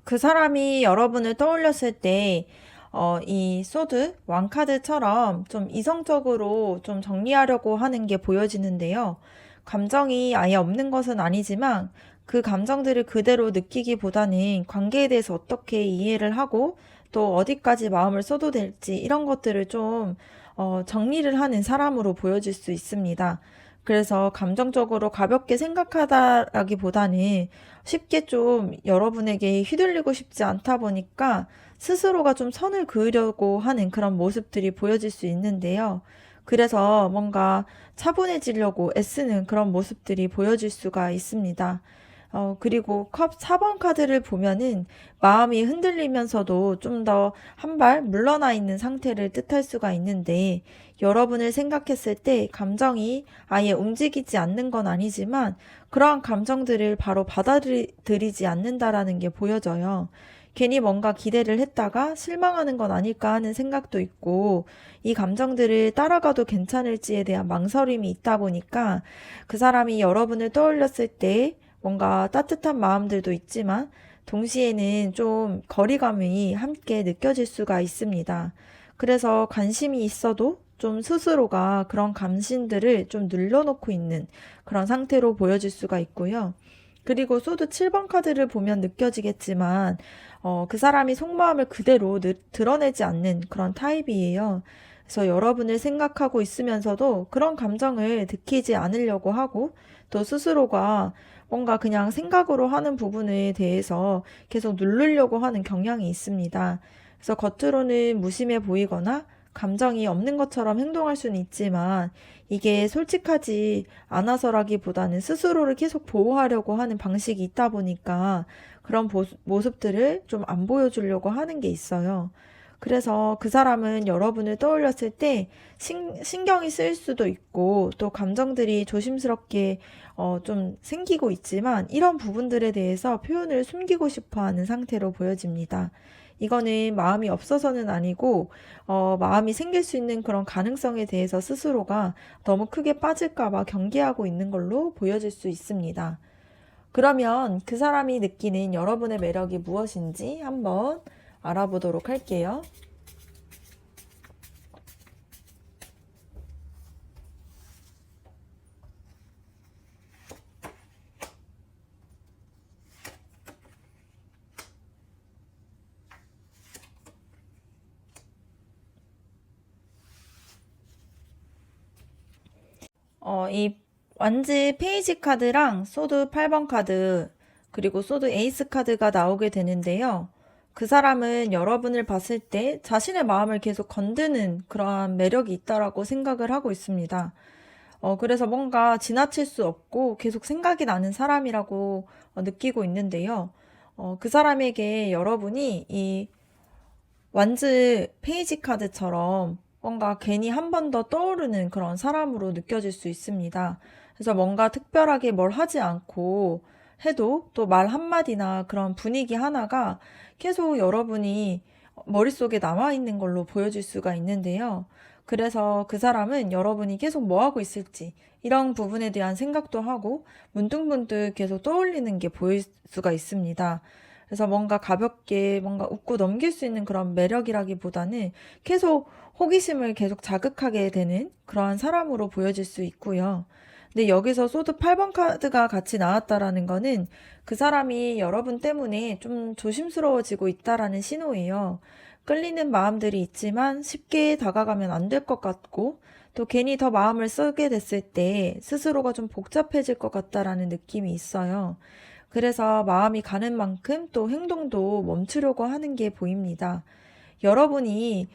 Speaker 1: 그 사람이 여러분을 떠올렸을 때, 이 소드, 왕카드처럼 좀 이성적으로 좀 정리하려고 하는 게 보여지는데요. 감정이 아예 없는 것은 아니지만 그 감정들을 그대로 느끼기보다는 관계에 대해서 어떻게 이해를 하고 또 어디까지 마음을 써도 될지 이런 것들을 좀 정리를 하는 사람으로 보여질 수 있습니다. 그래서 감정적으로 가볍게 생각하다라기보다는 쉽게 좀 여러분에게 휘둘리고 싶지 않다 보니까 스스로가 좀 선을 그으려고 하는 그런 모습들이 보여질 수 있는데요. 그래서 뭔가 차분해지려고 애쓰는 그런 모습들이 보여질 수가 있습니다. 그리고 컵 4번 카드를 보면은 마음이 흔들리면서도 좀 더 한 발 물러나 있는 상태를 뜻할 수가 있는데, 여러분을 생각했을 때 감정이 아예 움직이지 않는 건 아니지만 그러한 감정들을 바로 받아들이지 않는다라는 게 보여져요. 괜히 뭔가 기대를 했다가 실망하는 건 아닐까 하는 생각도 있고, 이 감정들을 따라가도 괜찮을지에 대한 망설임이 있다 보니까 그 사람이 여러분을 떠올렸을 때 뭔가 따뜻한 마음들도 있지만 동시에는 좀 거리감이 함께 느껴질 수가 있습니다. 그래서 관심이 있어도 좀 스스로가 그런 감심들을 좀 늘려놓고 있는 그런 상태로 보여질 수가 있고요. 그리고 소드 7번 카드를 보면 느껴지겠지만, 그 사람이 속마음을 그대로 드러내지 않는 그런 타입이에요. 그래서 여러분을 생각하고 있으면서도 그런 감정을 느끼지 않으려고 하고, 또 스스로가 뭔가 그냥 생각으로 하는 부분에 대해서 계속 누르려고 하는 경향이 있습니다. 그래서 겉으로는 무심해 보이거나 감정이 없는 것처럼 행동할 수는 있지만, 이게 솔직하지 않아서라기보다는 스스로를 계속 보호하려고 하는 방식이 있다 보니까 그런 모습들을 좀 안 보여주려고 하는 게 있어요. 그래서 그 사람은 여러분을 떠올렸을 때 신경이 쓰일 수도 있고, 또 감정들이 조심스럽게 좀 생기고 있지만 이런 부분들에 대해서 표현을 숨기고 싶어 하는 상태로 보여집니다. 이거는 마음이 없어서는 아니고, 마음이 생길 수 있는 그런 가능성에 대해서 스스로가 너무 크게 빠질까봐 경계하고 있는 걸로 보여질 수 있습니다. 그러면 그 사람이 느끼는 여러분의 매력이 무엇인지 한번 알아보도록 할게요. 이 완즈 페이지 카드랑 소드 8번 카드, 그리고 소드 에이스 카드가 나오게 되는데요. 그 사람은 여러분을 봤을 때 자신의 마음을 계속 건드는 그러한 매력이 있다라고 생각을 하고 있습니다. 그래서 뭔가 지나칠 수 없고 계속 생각이 나는 사람이라고 느끼고 있는데요. 그 사람에게 여러분이 이 완즈 페이지 카드처럼 뭔가 괜히 한 번 더 떠오르는 그런 사람으로 느껴질 수 있습니다. 그래서 뭔가 특별하게 뭘 하지 않고 해도 또 말 한마디나 그런 분위기 하나가 계속 여러분이 머릿속에 남아있는 걸로 보여질 수가 있는데요. 그래서 그 사람은 여러분이 계속 뭐 하고 있을지 이런 부분에 대한 생각도 하고 문득문득 계속 떠올리는 게 보일 수가 있습니다. 그래서 뭔가 가볍게 뭔가 웃고 넘길 수 있는 그런 매력이라기보다는 계속 호기심을 계속 자극하게 되는 그러한 사람으로 보여질 수 있고요. 근데 여기서 소드 8번 카드가 같이 나왔다라는 거는 그 사람이 여러분 때문에 좀 조심스러워지고 있다라는 신호예요. 끌리는 마음들이 있지만 쉽게 다가가면 안 될 것 같고, 또 괜히 더 마음을 쓰게 됐을 때 스스로가 좀 복잡해질 것 같다라는 느낌이 있어요. 그래서 마음이 가는 만큼 또 행동도 멈추려고 하는 게 보입니다. 여러분이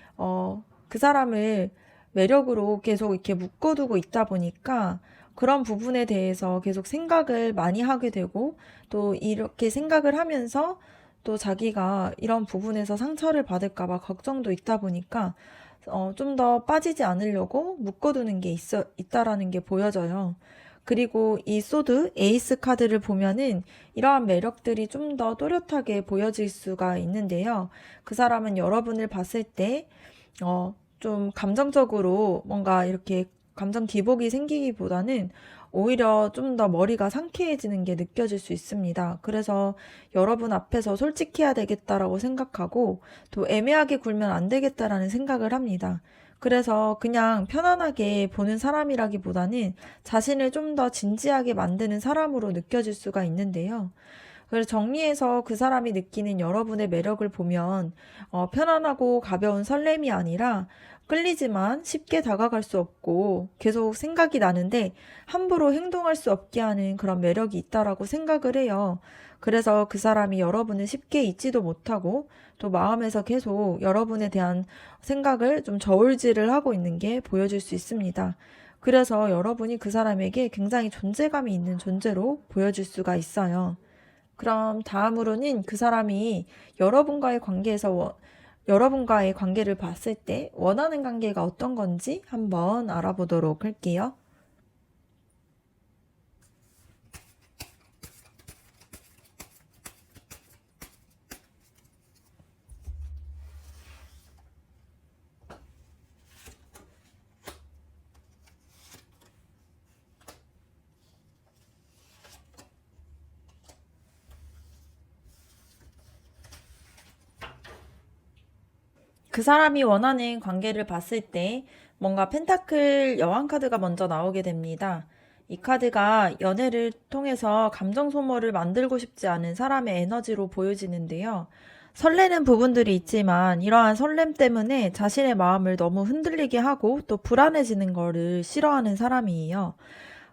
Speaker 1: 그 사람을 매력으로 계속 이렇게 묶어두고 있다 보니까 그런 부분에 대해서 계속 생각을 많이 하게 되고, 또 이렇게 생각을 하면서 또 자기가 이런 부분에서 상처를 받을까 봐 걱정도 있다 보니까 좀 더 빠지지 않으려고 묶어두는 게 있다라는 게 보여져요. 그리고 이 소드 에이스 카드를 보면은 이러한 매력들이 좀 더 또렷하게 보여질 수가 있는데요. 그 사람은 여러분을 봤을 때 좀 감정적으로 뭔가 이렇게 감정 기복이 생기기보다는 오히려 좀 더 머리가 상쾌해지는 게 느껴질 수 있습니다. 그래서 여러분 앞에서 솔직해야 되겠다라고 생각하고, 또 애매하게 굴면 안 되겠다라는 생각을 합니다. 그래서 그냥 편안하게 보는 사람이라기보다는 자신을 좀 더 진지하게 만드는 사람으로 느껴질 수가 있는데요. 그래서 정리해서 그 사람이 느끼는 여러분의 매력을 보면 편안하고 가벼운 설렘이 아니라 끌리지만 쉽게 다가갈 수 없고 계속 생각이 나는데 함부로 행동할 수 없게 하는 그런 매력이 있다라고 생각을 해요. 그래서 그 사람이 여러분을 쉽게 잊지도 못하고 또 마음에서 계속 여러분에 대한 생각을 좀 저울질을 하고 있는 게 보여질 수 있습니다. 그래서 여러분이 그 사람에게 굉장히 존재감이 있는 존재로 보여질 수가 있어요. 그럼 다음으로는 그 사람이 여러분과의 관계에서 여러분과의 관계를 봤을 때 원하는 관계가 어떤 건지 한번 알아보도록 할게요. 그 사람이 원하는 관계를 봤을 때 뭔가 펜타클 여왕 카드가 먼저 나오게 됩니다. 이 카드가 연애를 통해서 감정 소모를 만들고 싶지 않은 사람의 에너지로 보여지는데요. 설레는 부분들이 있지만 이러한 설렘 때문에 자신의 마음을 너무 흔들리게 하고 또 불안해지는 거를 싫어하는 사람이에요.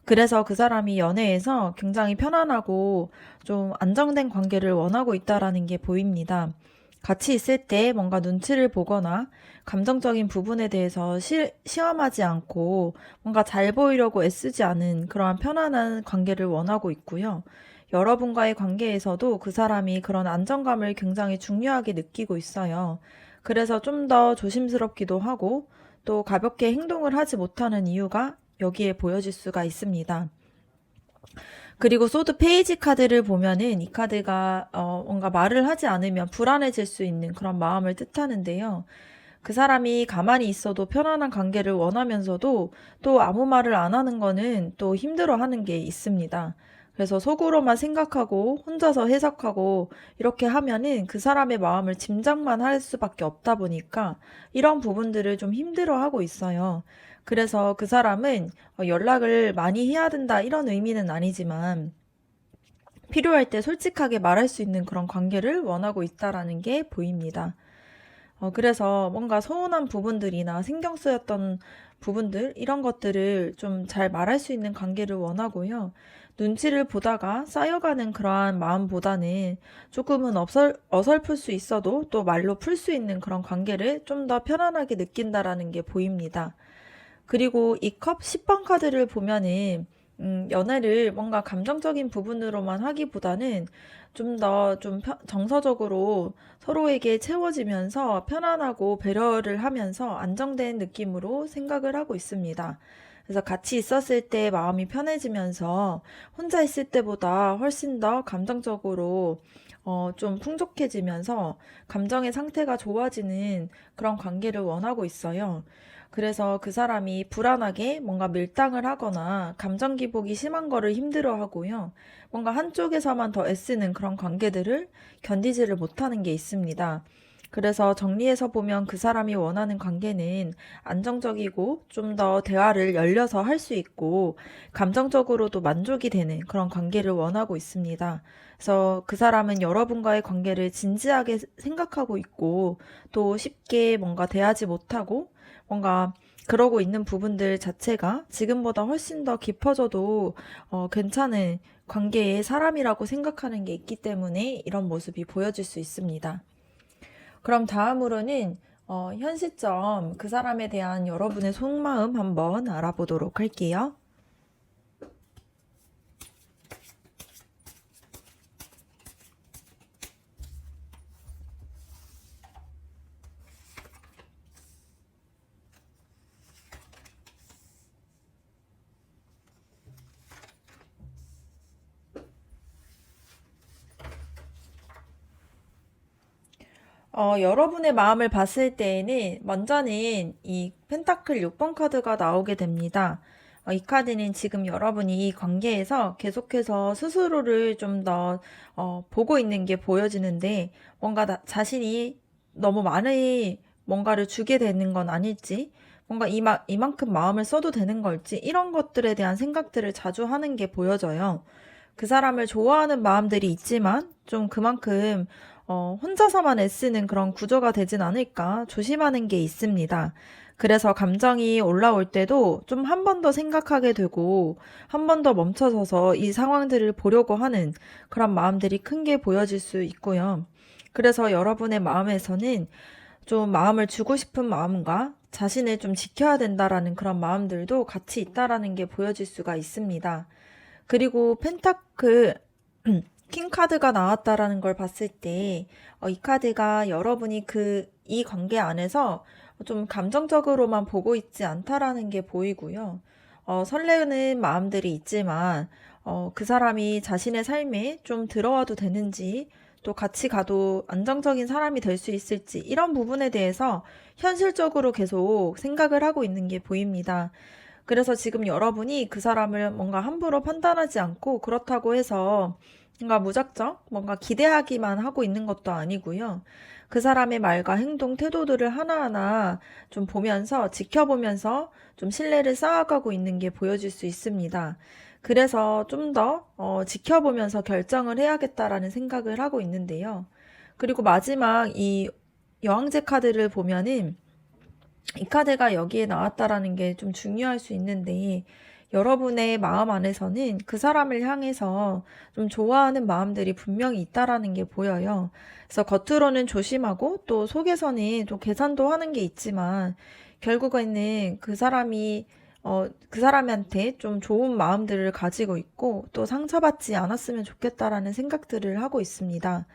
Speaker 1: 그래서 그 사람이 연애에서 굉장히 편안하고 좀 안정된 관계를 원하고 있다라는 게 보입니다. 같이 있을 때 뭔가 눈치를 보거나 감정적인 부분에 대해서 시험하지 않고 뭔가 잘 보이려고 애쓰지 않은 그러한 편안한 관계를 원하고 있고요. 여러분과의 관계에서도 그 사람이 그런 안정감을 굉장히 중요하게 느끼고 있어요. 그래서 좀 더 조심스럽기도 하고 또 가볍게 행동을 하지 못하는 이유가 여기에 보여질 수가 있습니다. 그리고 소드 페이지 카드를 보면은 이 카드가 뭔가 말을 하지 않으면 불안해질 수 있는 그런 마음을 뜻하는데요. 그 사람이 가만히 있어도 편안한 관계를 원하면서도 또 아무 말을 안 하는 거는 또 힘들어하는 게 있습니다. 그래서 속으로만 생각하고 혼자서 해석하고 이렇게 하면은 그 사람의 마음을 짐작만 할 수밖에 없다 보니까 이런 부분들을 좀 힘들어하고 있어요. 그래서 그 사람은 연락을 많이 해야 된다 이런 의미는 아니지만 필요할 때 솔직하게 말할 수 있는 그런 관계를 원하고 있다라는 게 보입니다. 그래서 뭔가 서운한 부분들이나 신경 쓰였던 부분들, 이런 것들을 좀 잘 말할 수 있는 관계를 원하고요. 눈치를 보다가 쌓여가는 그러한 마음보다는 조금은 어설플 수 있어도 또 말로 풀 수 있는 그런 관계를 좀 더 편안하게 느낀다라는 게 보입니다. 그리고 이 컵 10번 카드를 보면은 연애를 뭔가 감정적인 부분으로만 하기보다는 좀 더 좀 정서적으로 서로에게 채워지면서 편안하고 배려를 하면서 안정된 느낌으로 생각을 하고 있습니다. 그래서 같이 있었을 때 마음이 편해지면서 혼자 있을 때보다 훨씬 더 감정적으로 좀 풍족해지면서 감정의 상태가 좋아지는 그런 관계를 원하고 있어요. 그래서 그 사람이 불안하게 뭔가 밀당을 하거나 감정 기복이 심한 거를 힘들어 하고요. 뭔가 한쪽에서만 더 애쓰는 그런 관계들을 견디지를 못하는 게 있습니다. 그래서 정리해서 보면 그 사람이 원하는 관계는 안정적이고 좀 더 대화를 열려서 할 수 있고 감정적으로도 만족이 되는 그런 관계를 원하고 있습니다. 그래서 그 사람은 여러분과의 관계를 진지하게 생각하고 있고 또 쉽게 뭔가 대하지 못하고 뭔가 그러고 있는 부분들 자체가 지금보다 훨씬 더 깊어져도 괜찮은 관계의 사람이라고 생각하는 게 있기 때문에 이런 모습이 보여질 수 있습니다. 그럼 다음으로는 현 시점 그 사람에 대한 여러분의 속마음 한번 알아보도록 할게요. 여러분의 마음을 봤을 때에는 먼저는 이 펜타클 6번 카드가 나오게 됩니다. 이 카드는 지금 여러분이 이 관계에서 계속해서 스스로를 좀 더 보고 있는 게 보여지는데 뭔가 자신이 너무 많이 뭔가를 주게 되는 건 아닐지 뭔가 이만큼 마음을 써도 되는 걸지 이런 것들에 대한 생각들을 자주 하는 게 보여져요. 그 사람을 좋아하는 마음들이 있지만 좀 그만큼 혼자서만 애쓰는 그런 구조가 되진 않을까 조심하는 게 있습니다. 그래서 감정이 올라올 때도 좀 한 번 더 생각하게 되고 한 번 더 멈춰서서 이 상황들을 보려고 하는 그런 마음들이 큰 게 보여질 수 있고요. 그래서 여러분의 마음에서는 좀 마음을 주고 싶은 마음과 자신을 좀 지켜야 된다라는 그런 마음들도 같이 있다라는 게 보여질 수가 있습니다. 그리고 펜타클 킹 카드가 나왔다라는 걸 봤을 때, 이 카드가 여러분이 이 관계 안에서 좀 감정적으로만 보고 있지 않다라는 게 보이고요. 설레는 마음들이 있지만, 그 사람이 자신의 삶에 좀 들어와도 되는지, 또 같이 가도 안정적인 사람이 될 수 있을지, 이런 부분에 대해서 현실적으로 계속 생각을 하고 있는 게 보입니다. 그래서 지금 여러분이 그 사람을 뭔가 함부로 판단하지 않고 그렇다고 해서 뭔가 무작정 뭔가 기대하기만 하고 있는 것도 아니고요. 그 사람의 말과 행동, 태도들을 하나하나 좀 보면서 지켜보면서 좀 신뢰를 쌓아가고 있는 게 보여질 수 있습니다. 그래서 좀 더 지켜보면서 결정을 해야겠다라는 생각을 하고 있는데요. 그리고 마지막 이 여왕제 카드를 보면은 이 카드가 여기에 나왔다라는 게 좀 중요할 수 있는데, 여러분의 마음 안에서는 그 사람을 향해서 좀 좋아하는 마음들이 분명히 있다라는 게 보여요. 그래서 겉으로는 조심하고 또 속에서는 좀 계산도 하는 게 있지만, 결국에는 그 사람한테 좀 좋은 마음들을 가지고 있고, 또 상처받지 않았으면 좋겠다라는 생각들을 하고 있습니다.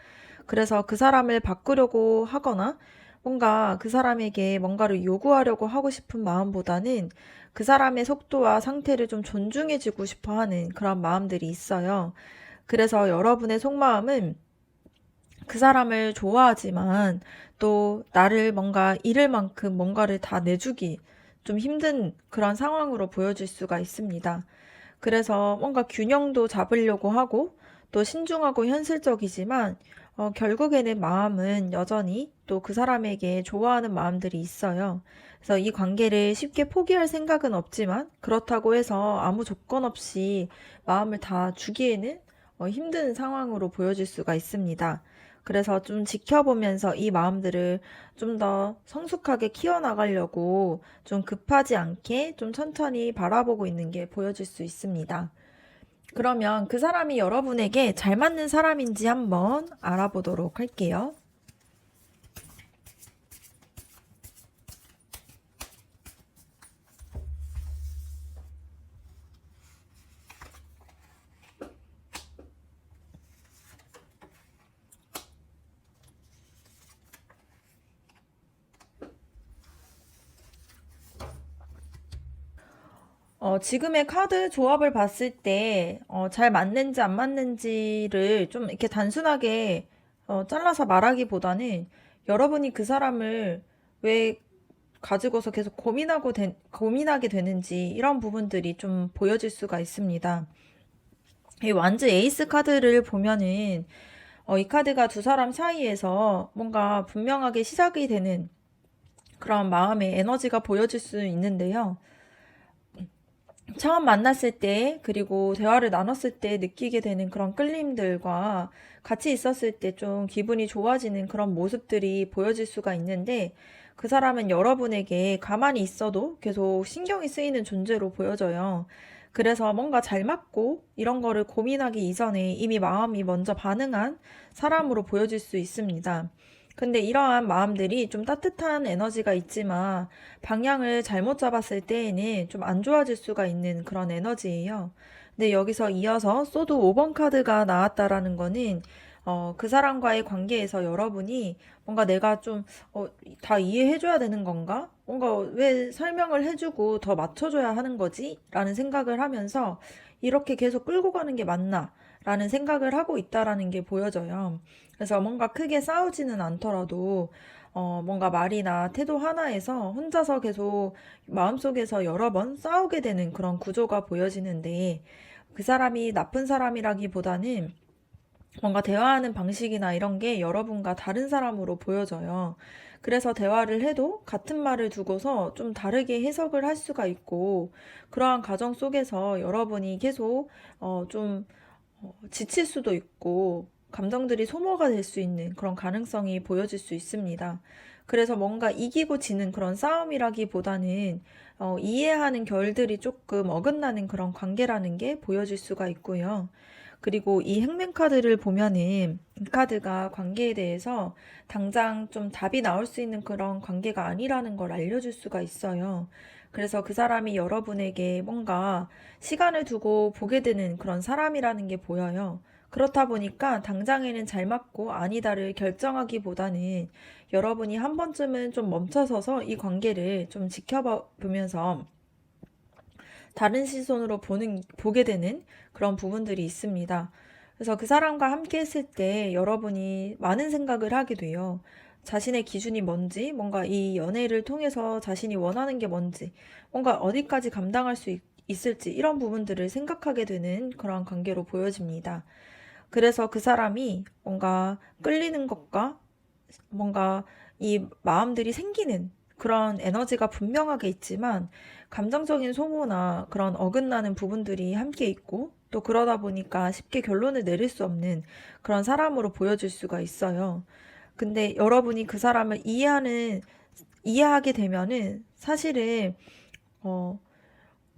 Speaker 1: 그래서 그 사람을 바꾸려고 하거나 뭔가 그 사람에게 뭔가를 요구하려고 하고 싶은 마음보다는 그 사람의 속도와 상태를 좀 존중해주고 싶어 하는 그런 마음들이 있어요. 그래서 여러분의 속마음은 그 사람을 좋아하지만 또 나를 뭔가 잃을 만큼 뭔가를 다 내주기 좀 힘든 그런 상황으로 보여질 수가 있습니다. 그래서 뭔가 균형도 잡으려고 하고 또 신중하고 현실적이지만 결국에는 마음은 여전히 또 그 사람에게 좋아하는 마음들이 있어요. 그래서 이 관계를 쉽게 포기할 생각은 없지만 그렇다고 해서 아무 조건 없이 마음을 다 주기에는 힘든 상황으로 보여질 수가 있습니다. 그래서 좀 지켜보면서 이 마음들을 좀 더 성숙하게 키워나가려고 좀 급하지 않게 좀 천천히 바라보고 있는 게 보여질 수 있습니다. 그러면 그 사람이 여러분에게 잘 맞는 사람인지 한번 알아보도록 할게요. 지금의 카드 조합을 봤을 때, 잘 맞는지 안 맞는지를 좀 이렇게 단순하게, 잘라서 말하기보다는 여러분이 그 사람을 왜 가지고서 계속 고민하게 되는지 이런 부분들이 좀 보여질 수가 있습니다. 이 완즈 에이스 카드를 보면은, 이 카드가 두 사람 사이에서 뭔가 분명하게 시작이 되는 그런 마음의 에너지가 보여질 수 있는데요. 처음 만났을 때, 그리고 대화를 나눴을 때 느끼게 되는 그런 끌림들과 같이 있었을 때 좀 기분이 좋아지는 그런 모습들이 보여질 수가 있는데, 그 사람은 여러분에게 가만히 있어도 계속 신경이 쓰이는 존재로 보여져요. 그래서 뭔가 잘 맞고 이런 거를 고민하기 이전에 이미 마음이 먼저 반응한 사람으로 보여질 수 있습니다. 근데 이러한 마음들이 좀 따뜻한 에너지가 있지만 방향을 잘못 잡았을 때에는 좀 안 좋아질 수가 있는 그런 에너지예요. 근데 여기서 이어서 소드 5번 카드가 나왔다라는 거는 그 사람과의 관계에서 여러분이 뭔가 내가 좀 다 이해해줘야 되는 건가? 뭔가 왜 설명을 해주고 더 맞춰줘야 하는 거지? 라는 생각을 하면서 이렇게 계속 끌고 가는 게 맞나? 라는 생각을 하고 있다라는 게 보여져요. 그래서 뭔가 크게 싸우지는 않더라도 뭔가 말이나 태도 하나에서 혼자서 계속 마음속에서 여러 번 싸우게 되는 그런 구조가 보여지는데, 그 사람이 나쁜 사람이라기보다는 뭔가 대화하는 방식이나 이런 게 여러분과 다른 사람으로 보여져요. 그래서 대화를 해도 같은 말을 두고서 좀 다르게 해석을 할 수가 있고, 그러한 과정 속에서 여러분이 계속 좀 지칠 수도 있고 감정들이 소모가 될 수 있는 그런 가능성이 보여질 수 있습니다. 그래서 뭔가 이기고 지는 그런 싸움이라기보다는 이해하는 결들이 조금 어긋나는 그런 관계라는 게 보여질 수가 있고요. 그리고 이 행맨 카드를 보면은 이 카드가 관계에 대해서 당장 좀 답이 나올 수 있는 그런 관계가 아니라는 걸 알려줄 수가 있어요. 그래서 그 사람이 여러분에게 뭔가 시간을 두고 보게 되는 그런 사람이라는 게 보여요. 그렇다 보니까 당장에는 잘 맞고 아니다를 결정하기보다는 여러분이 한 번쯤은 좀 멈춰서서 이 관계를 좀 지켜보면서 다른 시선으로 보게 되는 그런 부분들이 있습니다. 그래서 그 사람과 함께 했을 때 여러분이 많은 생각을 하게 돼요. 자신의 기준이 뭔지, 뭔가 이 연애를 통해서 자신이 원하는 게 뭔지, 뭔가 어디까지 감당할 수 있을지, 이런 부분들을 생각하게 되는 그런 관계로 보여집니다. 그래서 그 사람이 뭔가 끌리는 것과 뭔가 이 마음들이 생기는 그런 에너지가 분명하게 있지만 감정적인 소모나 그런 어긋나는 부분들이 함께 있고 또 그러다 보니까 쉽게 결론을 내릴 수 없는 그런 사람으로 보여질 수가 있어요. 근데 여러분이 그 사람을 이해하게 되면은 사실은 어,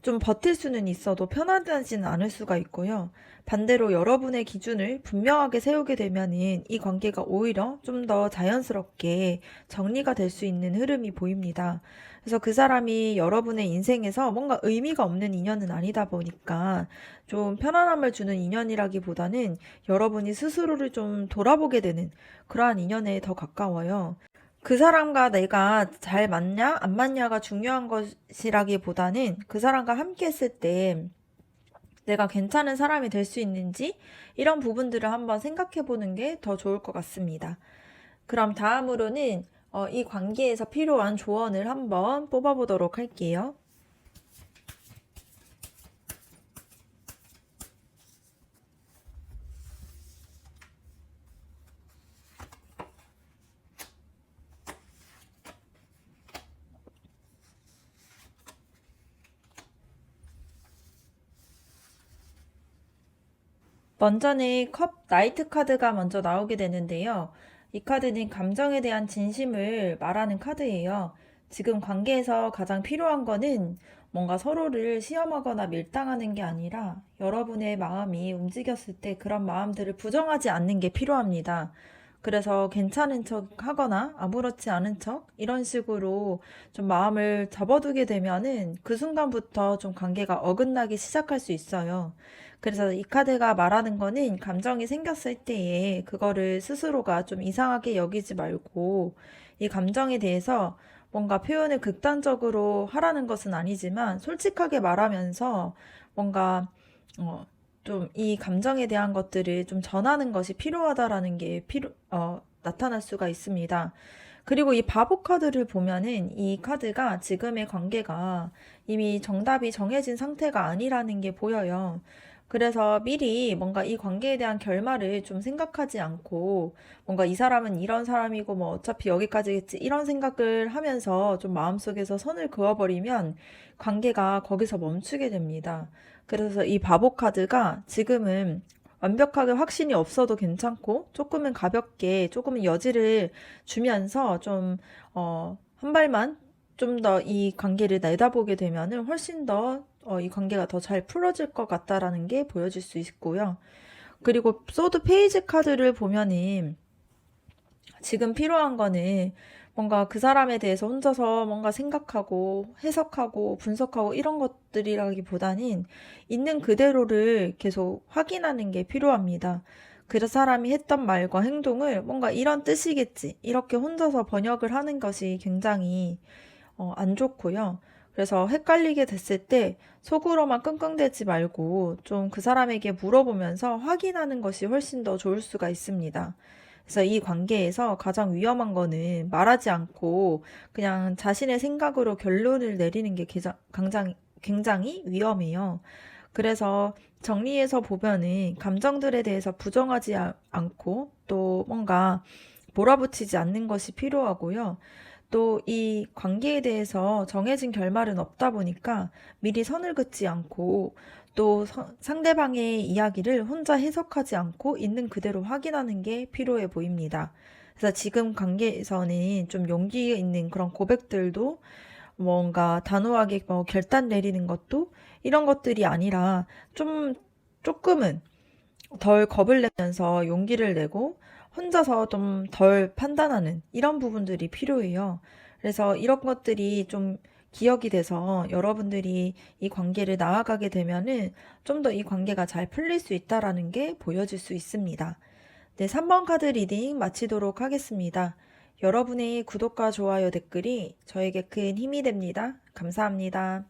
Speaker 1: 좀 버틸 수는 있어도 편하지는 않을 수가 있고요. 반대로 여러분의 기준을 분명하게 세우게 되면은 이 관계가 오히려 좀 더 자연스럽게 정리가 될 수 있는 흐름이 보입니다. 그래서 그 사람이 여러분의 인생에서 뭔가 의미가 없는 인연은 아니다 보니까 좀 편안함을 주는 인연이라기보다는 여러분이 스스로를 좀 돌아보게 되는 그러한 인연에 더 가까워요. 그 사람과 내가 잘 맞냐, 안 맞냐가 중요한 것이라기보다는 그 사람과 함께 했을 때 내가 괜찮은 사람이 될 수 있는지 이런 부분들을 한번 생각해 보는 게 더 좋을 것 같습니다. 그럼 다음으로는 이 관계에서 필요한 조언을 한번 뽑아보도록 할게요. 먼저는 컵 나이트 카드가 먼저 나오게 되는데요. 이 카드는 감정에 대한 진심을 말하는 카드예요. 지금 관계에서 가장 필요한 거는 뭔가 서로를 시험하거나 밀당하는 게 아니라 여러분의 마음이 움직였을 때 그런 마음들을 부정하지 않는 게 필요합니다. 그래서 괜찮은 척 하거나 아무렇지 않은 척 이런 식으로 좀 마음을 접어두게 되면은 그 순간부터 좀 관계가 어긋나기 시작할 수 있어요. 그래서 이 카드가 말하는 거는 감정이 생겼을 때에 그거를 스스로가 좀 이상하게 여기지 말고 이 감정에 대해서 뭔가 표현을 극단적으로 하라는 것은 아니지만 솔직하게 말하면서 뭔가 좀 이 감정에 대한 것들을 좀 전하는 것이 필요하다라는 게 나타날 수가 있습니다. 그리고 이 바보 카드를 보면은 이 카드가 지금의 관계가 이미 정답이 정해진 상태가 아니라는 게 보여요. 그래서 미리 뭔가 이 관계에 대한 결말을 좀 생각하지 않고 뭔가 이 사람은 이런 사람이고 뭐 어차피 여기까지겠지 이런 생각을 하면서 좀 마음속에서 선을 그어버리면 관계가 거기서 멈추게 됩니다. 그래서 이 바보 카드가 지금은 완벽하게 확신이 없어도 괜찮고 조금은 가볍게 조금은 여지를 주면서 좀 한 발만 좀 더 이 관계를 내다보게 되면은 훨씬 더 이 관계가 더 잘 풀어질 것 같다라는 게 보여질 수 있고요. 그리고 소드 페이지 카드를 보면은 지금 필요한 거는 뭔가 그 사람에 대해서 혼자서 뭔가 생각하고 해석하고 분석하고 이런 것들이라기보다는 있는 그대로를 계속 확인하는 게 필요합니다. 그 사람이 했던 말과 행동을 뭔가 이런 뜻이겠지. 이렇게 혼자서 번역을 하는 것이 굉장히 안 좋고요. 그래서 헷갈리게 됐을 때 속으로만 끙끙대지 말고 좀 그 사람에게 물어보면서 확인하는 것이 훨씬 더 좋을 수가 있습니다. 그래서 이 관계에서 가장 위험한 거는 말하지 않고 그냥 자신의 생각으로 결론을 내리는 게 굉장히 위험해요. 그래서 정리해서 보면은 감정들에 대해서 부정하지 않고 또 뭔가 몰아붙이지 않는 것이 필요하고요. 또 이 관계에 대해서 정해진 결말은 없다 보니까 미리 선을 긋지 않고 또 상대방의 이야기를 혼자 해석하지 않고 있는 그대로 확인하는 게 필요해 보입니다. 그래서 지금 관계에서는 좀 용기 있는 그런 고백들도 뭔가 단호하게 뭐 결단 내리는 것도 이런 것들이 아니라 좀 조금은 덜 겁을 내면서 용기를 내고 혼자서 좀 덜 판단하는 이런 부분들이 필요해요. 그래서 이런 것들이 좀 기억이 돼서 여러분들이 이 관계를 나아가게 되면은 좀 더 이 관계가 잘 풀릴 수 있다라는 게 보여질 수 있습니다. 네, 3번 카드 리딩 마치도록 하겠습니다. 여러분의 구독과 좋아요 댓글이 저에게 큰 힘이 됩니다. 감사합니다.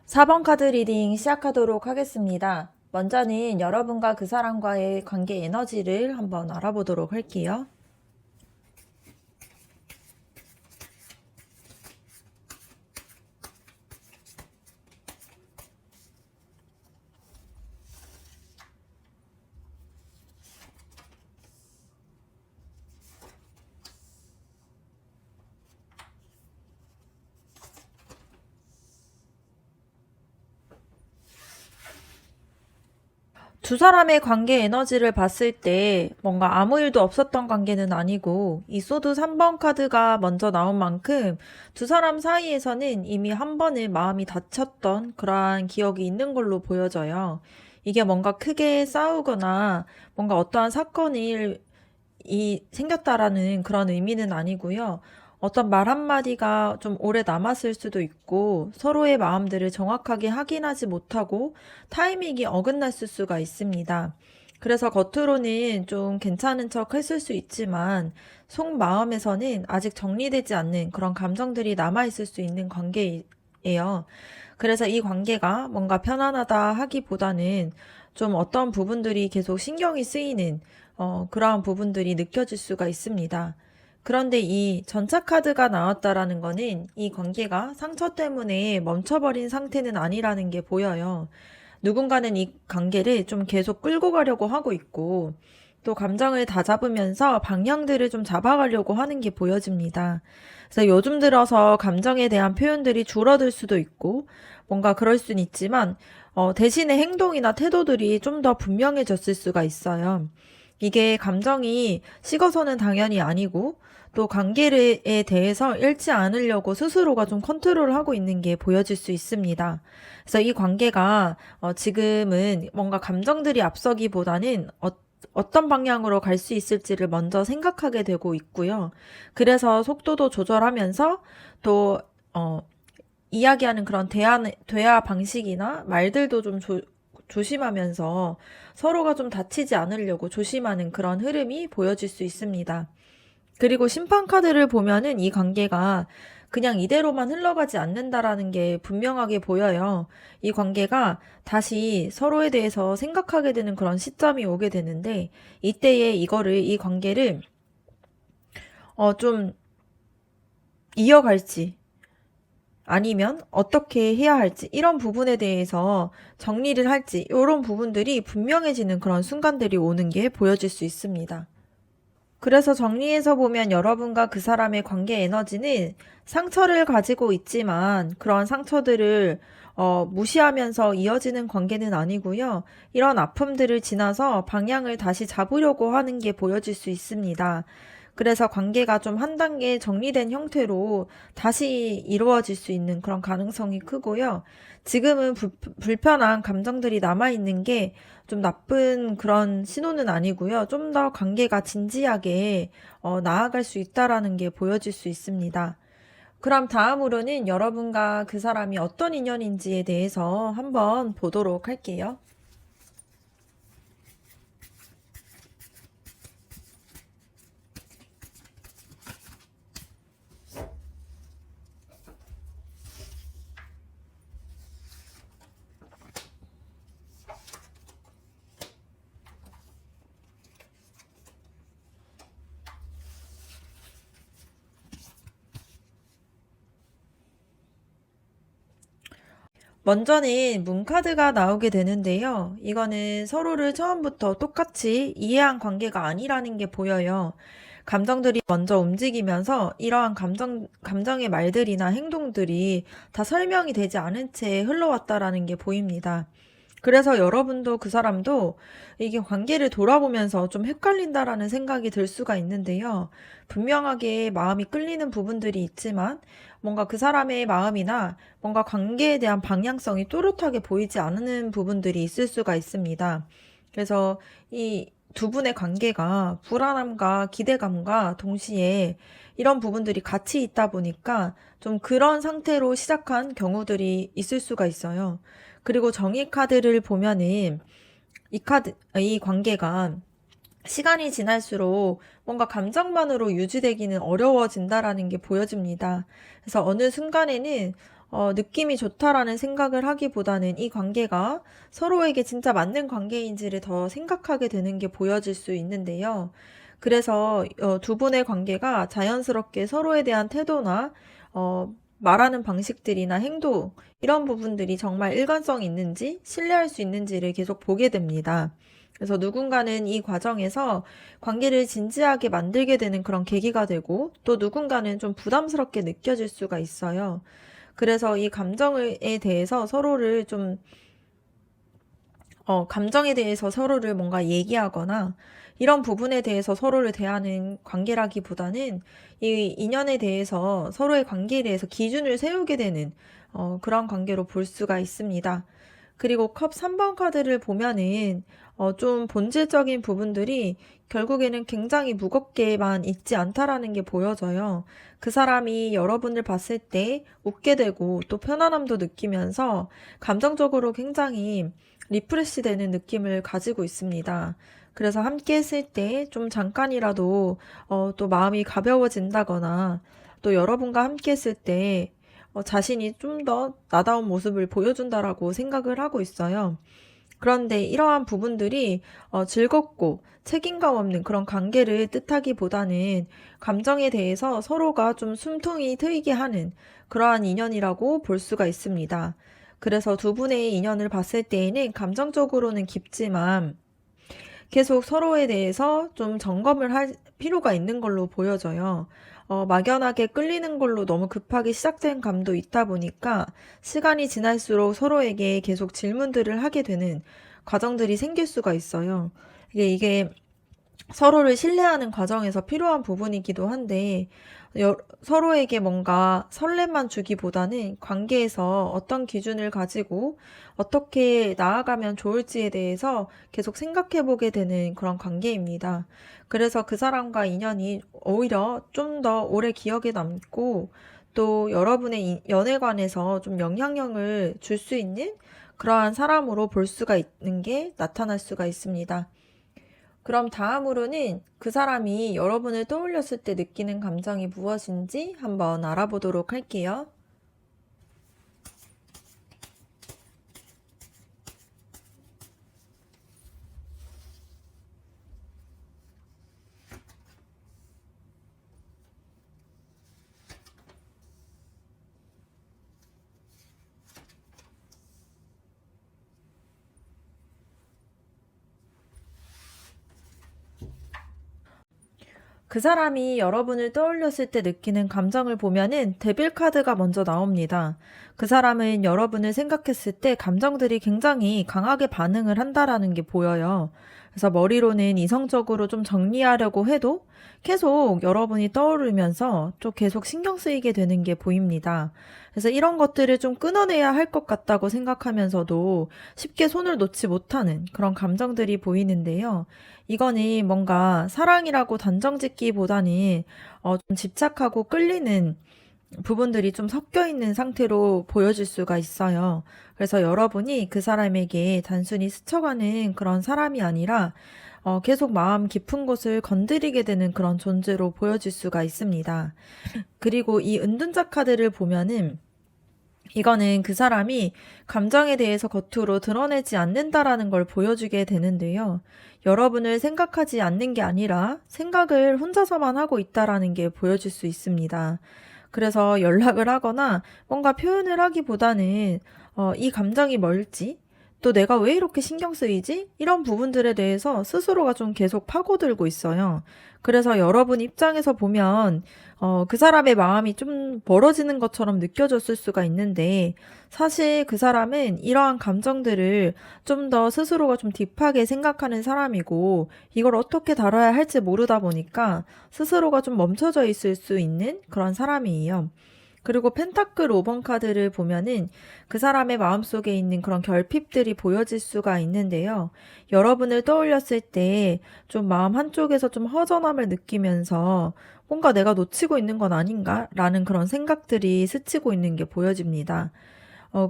Speaker 1: 4번 카드 리딩 시작하도록 하겠습니다. 먼저는 여러분과 그 사람과의 관계 에너지를 한번 알아보도록 할게요. 두 사람의 관계 에너지를 봤을 때 뭔가 아무 일도 없었던 관계는 아니고 이 소드 3번 카드가 먼저 나온 만큼 두 사람 사이에서는 이미 한 번은 마음이 다쳤던 그러한 기억이 있는 걸로 보여져요. 이게 뭔가 크게 싸우거나 뭔가 어떠한 사건이 생겼다라는 그런 의미는 아니고요. 어떤 말 한마디가 좀 오래 남았을 수도 있고 서로의 마음들을 정확하게 확인하지 못하고 타이밍이 어긋났을 수가 있습니다. 그래서 겉으로는 좀 괜찮은 척 했을 수 있지만 속마음에서는 아직 정리되지 않는 그런 감정들이 남아있을 수 있는 관계예요. 그래서 이 관계가 뭔가 편안하다 하기보다는 좀 어떤 부분들이 계속 신경이 쓰이는 그러한 부분들이 느껴질 수가 있습니다. 그런데 이 전차 카드가 나왔다라는 거는 이 관계가 상처 때문에 멈춰버린 상태는 아니라는 게 보여요. 누군가는 이 관계를 좀 계속 끌고 가려고 하고 있고 또 감정을 다잡으면서 방향들을 좀 잡아가려고 하는 게 보여집니다. 그래서 요즘 들어서 감정에 대한 표현들이 줄어들 수도 있고 뭔가 그럴 수는 있지만 대신에 행동이나 태도들이 좀 더 분명해졌을 수가 있어요. 이게 감정이 식어서는 당연히 아니고 또 관계에 대해서 잃지 않으려고 스스로가 좀 컨트롤하고 있는 게 보여질 수 있습니다. 그래서 이 관계가 지금은 뭔가 감정들이 앞서기보다는 어떤 방향으로 갈 수 있을지를 먼저 생각하게 되고 있고요. 그래서 속도도 조절하면서 또 이야기하는 그런 대화 방식이나 말들도 좀 조심하면서 서로가 좀 다치지 않으려고 조심하는 그런 흐름이 보여질 수 있습니다. 그리고 심판 카드를 보면은 이 관계가 그냥 이대로만 흘러가지 않는다라는 게 분명하게 보여요. 이 관계가 다시 서로에 대해서 생각하게 되는 그런 시점이 오게 되는데 이때에 이 관계를 좀 이어갈지 아니면 어떻게 해야 할지 이런 부분에 대해서 정리를 할지 이런 부분들이 분명해지는 그런 순간들이 오는 게 보여질 수 있습니다. 그래서 정리해서 보면 여러분과 그 사람의 관계 에너지는 상처를 가지고 있지만 그런 상처들을 무시하면서 이어지는 관계는 아니고요. 이런 아픔들을 지나서 방향을 다시 잡으려고 하는 게 보여질 수 있습니다. 그래서 관계가 좀 한 단계 정리된 형태로 다시 이루어질 수 있는 그런 가능성이 크고요. 지금은 불편한 감정들이 남아있는 게 좀 나쁜 그런 신호는 아니고요. 좀 더 관계가 진지하게 나아갈 수 있다라는 게 보여질 수 있습니다. 그럼 다음으로는 여러분과 그 사람이 어떤 인연인지에 대해서 한번 보도록 할게요. 먼저는 문카드가 나오게 되는데요. 이거는 서로를 처음부터 똑같이 이해한 관계가 아니라는 게 보여요. 감정들이 먼저 움직이면서 이러한 감정의 말들이나 행동들이 다 설명이 되지 않은 채 흘러왔다라는 게 보입니다. 그래서 여러분도 그 사람도 이게 관계를 돌아보면서 좀 헷갈린다라는 생각이 들 수가 있는데요. 분명하게 마음이 끌리는 부분들이 있지만 뭔가 그 사람의 마음이나 뭔가 관계에 대한 방향성이 또렷하게 보이지 않는 부분들이 있을 수가 있습니다. 그래서 이 두 분의 관계가 불안함과 기대감과 동시에 이런 부분들이 같이 있다 보니까 좀 그런 상태로 시작한 경우들이 있을 수가 있어요. 그리고 정의 카드를 보면은 이 관계가 시간이 지날수록 뭔가 감정만으로 유지되기는 어려워진다라는 게 보여집니다. 그래서 어느 순간에는 느낌이 좋다라는 생각을 하기보다는 이 관계가 서로에게 진짜 맞는 관계인지를 더 생각하게 되는 게 보여질 수 있는데요. 그래서 두 분의 관계가 자연스럽게 서로에 대한 태도나 말하는 방식들이나 행동 이런 부분들이 정말 일관성이 있는지 신뢰할 수 있는지를 계속 보게 됩니다. 그래서 누군가는 이 과정에서 관계를 진지하게 만들게 되는 그런 계기가 되고 또 누군가는 좀 부담스럽게 느껴질 수가 있어요. 그래서 이 감정에 대해서 서로를 좀 감정에 대해서 서로를 뭔가 얘기하거나 이런 부분에 대해서 서로를 대하는 관계라기보다는 이 인연에 대해서 서로의 관계에 대해서 기준을 세우게 되는 그런 관계로 볼 수가 있습니다. 그리고 컵 3번 카드를 보면은 좀 본질적인 부분들이 결국에는 굉장히 무겁게만 있지 않다라는 게 보여져요. 그 사람이 여러분을 봤을 때 웃게 되고 또 편안함도 느끼면서 감정적으로 굉장히 리프레시 되는 느낌을 가지고 있습니다. 그래서 함께 했을 때 좀 잠깐이라도 또 마음이 가벼워진다거나 또 여러분과 함께 했을 때 자신이 좀 더 나다운 모습을 보여준다라고 생각을 하고 있어요. 그런데 이러한 부분들이 즐겁고 책임감 없는 그런 관계를 뜻하기보다는 감정에 대해서 서로가 좀 숨통이 트이게 하는 그러한 인연이라고 볼 수가 있습니다. 그래서 두 분의 인연을 봤을 때에는 감정적으로는 깊지만 계속 서로에 대해서 좀 점검을 할 필요가 있는 걸로 보여져요. 막연하게 끌리는 걸로 너무 급하게 시작된 감도 있다 보니까 시간이 지날수록 서로에게 계속 질문들을 하게 되는 과정들이 생길 수가 있어요. 이게 서로를 신뢰하는 과정에서 필요한 부분이기도 한데 서로에게 뭔가 설렘만 주기보다는 관계에서 어떤 기준을 가지고 어떻게 나아가면 좋을지에 대해서 계속 생각해 보게 되는 그런 관계입니다. 그래서 그 사람과 인연이 오히려 좀 더 오래 기억에 남고 또 여러분의 연애관에서 좀 영향력을 줄 수 있는 그러한 사람으로 볼 수가 있는 게 나타날 수가 있습니다. 그럼 다음으로는 그 사람이 여러분을 떠올렸을 때 느끼는 감정이 무엇인지 한번 알아보도록 할게요. 그 사람이 여러분을 떠올렸을 때 느끼는 감정을 보면은 데빌 카드가 먼저 나옵니다. 그 사람은 여러분을 생각했을 때 감정들이 굉장히 강하게 반응을 한다라는 게 보여요. 그래서 머리로는 이성적으로 좀 정리하려고 해도 계속 여러분이 떠오르면서 좀 계속 신경 쓰이게 되는 게 보입니다. 그래서 이런 것들을 좀 끊어내야 할 것 같다고 생각하면서도 쉽게 손을 놓지 못하는 그런 감정들이 보이는데요. 이거는 뭔가 사랑이라고 단정 짓기보다는 좀 집착하고 끌리는 부분들이 좀 섞여 있는 상태로 보여질 수가 있어요. 그래서 여러분이 그 사람에게 단순히 스쳐가는 그런 사람이 아니라 계속 마음 깊은 곳을 건드리게 되는 그런 존재로 보여질 수가 있습니다. 그리고 이 은둔자 카드를 보면은 이거는 그 사람이 감정에 대해서 겉으로 드러내지 않는다라는 걸 보여주게 되는데요. 여러분을 생각하지 않는 게 아니라 생각을 혼자서만 하고 있다라는 게 보여질 수 있습니다. 그래서 연락을 하거나 뭔가 표현을 하기보다는 이 감정이 뭘지 또 내가 왜 이렇게 신경 쓰이지? 이런 부분들에 대해서 스스로가 좀 계속 파고들고 있어요. 그래서 여러분 입장에서 보면 그 사람의 마음이 좀 멀어지는 것처럼 느껴졌을 수가 있는데 사실 그 사람은 이러한 감정들을 좀 더 스스로가 좀 딥하게 생각하는 사람이고 이걸 어떻게 다뤄야 할지 모르다 보니까 스스로가 좀 멈춰져 있을 수 있는 그런 사람이에요. 그리고 펜타클 5번 카드를 보면은 그 사람의 마음속에 있는 그런 결핍들이 보여질 수가 있는데요. 여러분을 떠올렸을 때 좀 마음 한쪽에서 좀 허전함을 느끼면서 뭔가 내가 놓치고 있는 건 아닌가? 라는 그런 생각들이 스치고 있는 게 보여집니다.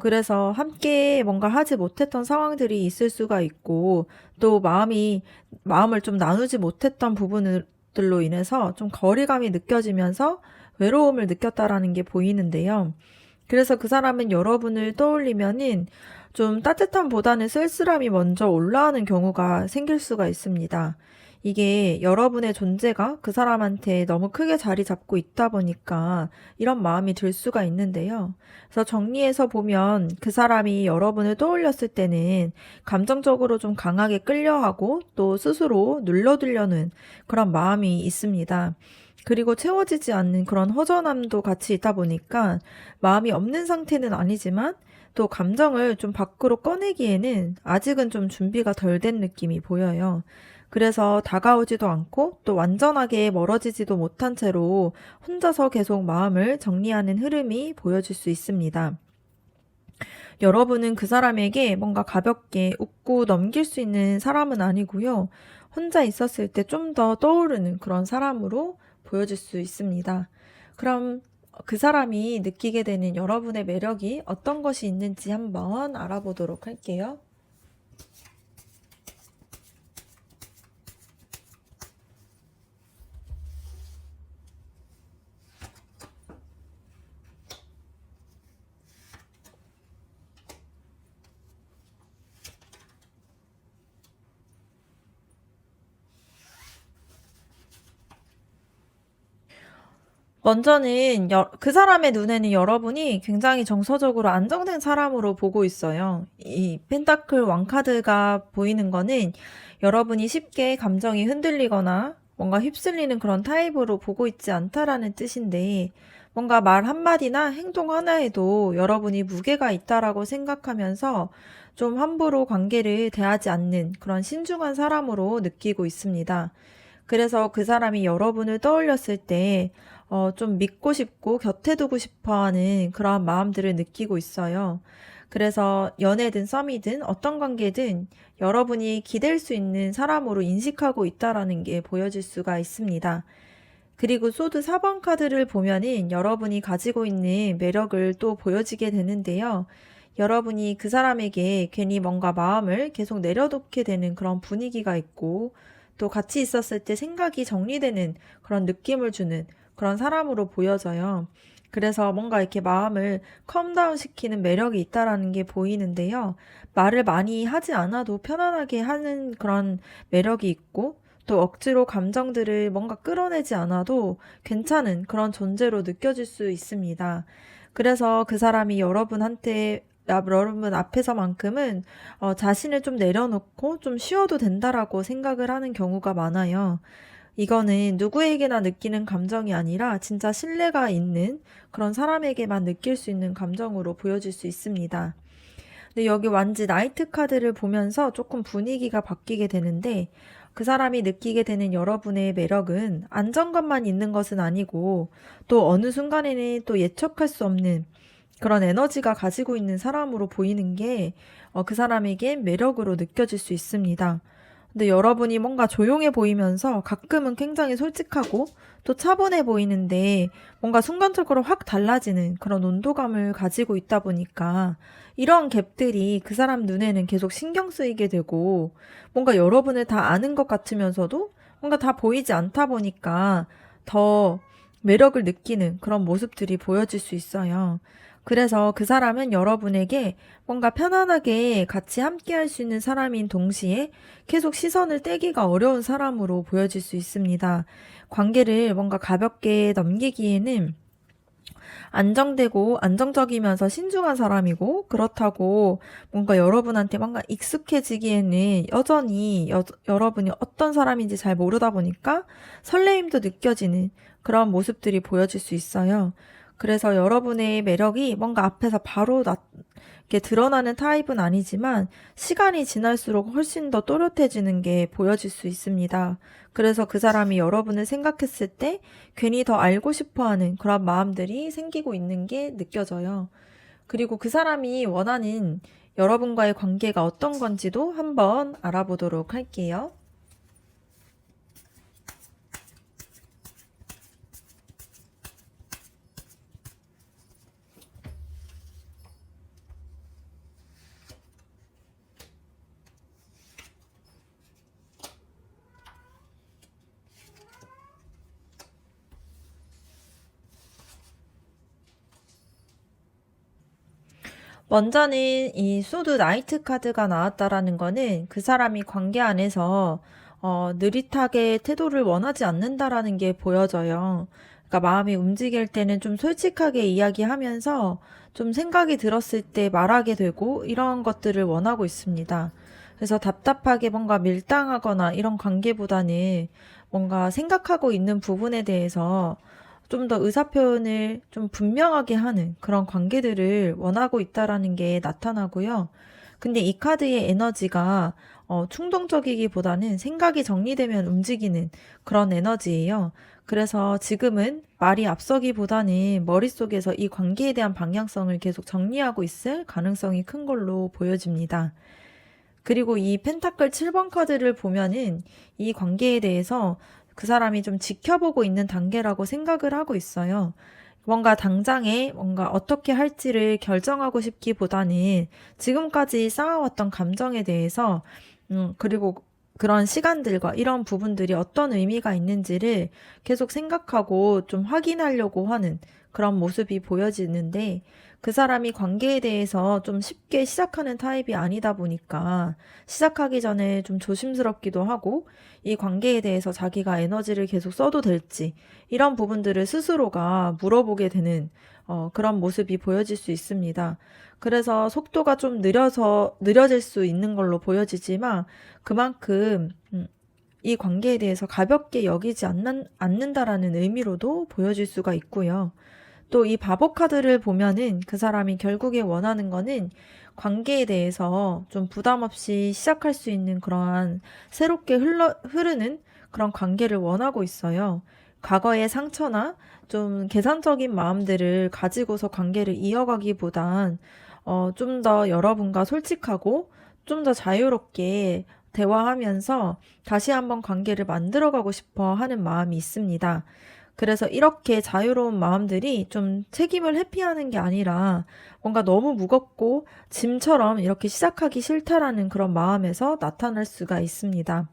Speaker 1: 그래서 함께 뭔가 하지 못했던 상황들이 있을 수가 있고, 또 마음을 좀 나누지 못했던 부분들로 인해서 좀 거리감이 느껴지면서 외로움을 느꼈다라는 게 보이는데요. 그래서 그 사람은 여러분을 떠올리면은 좀 따뜻함보다는 쓸쓸함이 먼저 올라오는 경우가 생길 수가 있습니다. 이게 여러분의 존재가 그 사람한테 너무 크게 자리 잡고 있다 보니까 이런 마음이 들 수가 있는데요. 그래서 정리해서 보면 그 사람이 여러분을 떠올렸을 때는 감정적으로 좀 강하게 끌려하고 또 스스로 눌러두려는 그런 마음이 있습니다. 그리고 채워지지 않는 그런 허전함도 같이 있다 보니까 마음이 없는 상태는 아니지만 또 감정을 좀 밖으로 꺼내기에는 아직은 좀 준비가 덜 된 느낌이 보여요. 그래서 다가오지도 않고 또 완전하게 멀어지지도 못한 채로 혼자서 계속 마음을 정리하는 흐름이 보여질 수 있습니다. 여러분은 그 사람에게 뭔가 가볍게 웃고 넘길 수 있는 사람은 아니고요. 혼자 있었을 때 좀 더 떠오르는 그런 사람으로 보여질 수 있습니다. 그럼 그 사람이 느끼게 되는 여러분의 매력이 어떤 것이 있는지 한번 알아보도록 할게요. 먼저는 그 사람의 눈에는 여러분이 굉장히 정서적으로 안정된 사람으로 보고 있어요. 이 펜타클 왕카드가 보이는 거는 여러분이 쉽게 감정이 흔들리거나 뭔가 휩쓸리는 그런 타입으로 보고 있지 않다라는 뜻인데 뭔가 말 한마디나 행동 하나에도 여러분이 무게가 있다라고 생각하면서 좀 함부로 관계를 대하지 않는 그런 신중한 사람으로 느끼고 있습니다. 그래서 그 사람이 여러분을 떠올렸을 때 좀 믿고 싶고 곁에 두고 싶어 하는 그런 마음들을 느끼고 있어요. 그래서 연애든 썸이든 어떤 관계든 여러분이 기댈 수 있는 사람으로 인식하고 있다라는 게 보여질 수가 있습니다. 그리고 소드 4번 카드를 보면은 여러분이 가지고 있는 매력을 또 보여지게 되는데요. 여러분이 그 사람에게 괜히 뭔가 마음을 계속 내려놓게 되는 그런 분위기가 있고 또 같이 있었을 때 생각이 정리되는 그런 느낌을 주는 그런 사람으로 보여져요. 그래서 뭔가 이렇게 마음을 컴다운 시키는 매력이 있다라는 게 보이는데요. 말을 많이 하지 않아도 편안하게 하는 그런 매력이 있고 또 억지로 감정들을 뭔가 끌어내지 않아도 괜찮은 그런 존재로 느껴질 수 있습니다. 그래서 그 사람이 여러분 앞에서만큼은 자신을 좀 내려놓고 좀 쉬어도 된다라고 생각을 하는 경우가 많아요. 이거는 누구에게나 느끼는 감정이 아니라 진짜 신뢰가 있는 그런 사람에게만 느낄 수 있는 감정으로 보여질 수 있습니다. 근데 여기 완지 나이트 카드를 보면서 조금 분위기가 바뀌게 되는데 그 사람이 느끼게 되는 여러분의 매력은 안정감만 있는 것은 아니고 또 어느 순간에는 또 예측할 수 없는 그런 에너지가 가지고 있는 사람으로 보이는 게 그 사람에게 매력으로 느껴질 수 있습니다. 근데 여러분이 뭔가 조용해 보이면서 가끔은 굉장히 솔직하고 또 차분해 보이는데 뭔가 순간적으로 확 달라지는 그런 온도감을 가지고 있다 보니까 이런 갭들이 그 사람 눈에는 계속 신경 쓰이게 되고 뭔가 여러분을 다 아는 것 같으면서도 뭔가 다 보이지 않다 보니까 더 매력을 느끼는 그런 모습들이 보여질 수 있어요. 그래서 그 사람은 여러분에게 뭔가 편안하게 같이 함께 할 수 있는 사람인 동시에 계속 시선을 떼기가 어려운 사람으로 보여질 수 있습니다. 관계를 뭔가 가볍게 넘기기에는 안정되고 안정적이면서 신중한 사람이고, 그렇다고 뭔가 여러분한테 뭔가 익숙해지기에는 여전히 여러분이 어떤 사람인지 잘 모르다 보니까 설레임도 느껴지는 그런 모습들이 보여질 수 있어요. 그래서 여러분의 매력이 뭔가 앞에서 바로 이렇게 드러나는 타입은 아니지만 시간이 지날수록 훨씬 더 또렷해지는 게 보여질 수 있습니다. 그래서 그 사람이 여러분을 생각했을 때 괜히 더 알고 싶어 하는 그런 마음들이 생기고 있는 게 느껴져요. 그리고 그 사람이 원하는 여러분과의 관계가 어떤 건지도 한번 알아보도록 할게요. 먼저는 이 소드 나이트 카드가 나왔다라는 거는 그 사람이 관계 안에서 느릿하게 태도를 원하지 않는다라는 게 보여져요. 그러니까 마음이 움직일 때는 좀 솔직하게 이야기하면서 좀 생각이 들었을 때 말하게 되고 이런 것들을 원하고 있습니다. 그래서 답답하게 뭔가 밀당하거나 이런 관계보다는 뭔가 생각하고 있는 부분에 대해서 좀 더 의사표현을 좀 분명하게 하는 그런 관계들을 원하고 있다라는 게 나타나고요. 근데 이 카드의 에너지가 충동적이기보다는 생각이 정리되면 움직이는 그런 에너지예요. 그래서 지금은 말이 앞서기보다는 머릿속에서 이 관계에 대한 방향성을 계속 정리하고 있을 가능성이 큰 걸로 보여집니다. 그리고 이 펜타클 7번 카드를 보면은 이 관계에 대해서 그 사람이 좀 지켜보고 있는 단계라고 생각을 하고 있어요. 뭔가 당장에 뭔가 어떻게 할지를 결정하고 싶기보다는 지금까지 쌓아왔던 감정에 대해서, 그리고 그런 시간들과 이런 부분들이 어떤 의미가 있는지를 계속 생각하고 좀 확인하려고 하는 그런 모습이 보여지는데, 그 사람이 관계에 대해서 좀 쉽게 시작하는 타입이 아니다 보니까 시작하기 전에 좀 조심스럽기도 하고, 이 관계에 대해서 자기가 에너지를 계속 써도 될지 이런 부분들을 스스로가 물어보게 되는 그런 모습이 보여질 수 있습니다. 그래서 속도가 좀 느려질 수 있는 걸로 보여지지만 그만큼 이 관계에 대해서 가볍게 여기지 않는다라는 의미로도 보여질 수가 있고요. 또 이 바보 카드를 보면은 그 사람이 결국에 원하는 거는 관계에 대해서 좀 부담 없이 시작할 수 있는 그러한 새롭게 흐르는 그런 관계를 원하고 있어요. 과거의 상처나 좀 계산적인 마음들을 가지고서 관계를 이어가기보단 좀 더 여러분과 솔직하고 좀 더 자유롭게 대화하면서 다시 한번 관계를 만들어가고 싶어 하는 마음이 있습니다. 그래서 이렇게 자유로운 마음들이 좀 책임을 회피하는 게 아니라 뭔가 너무 무겁고 짐처럼 이렇게 시작하기 싫다라는 그런 마음에서 나타날 수가 있습니다.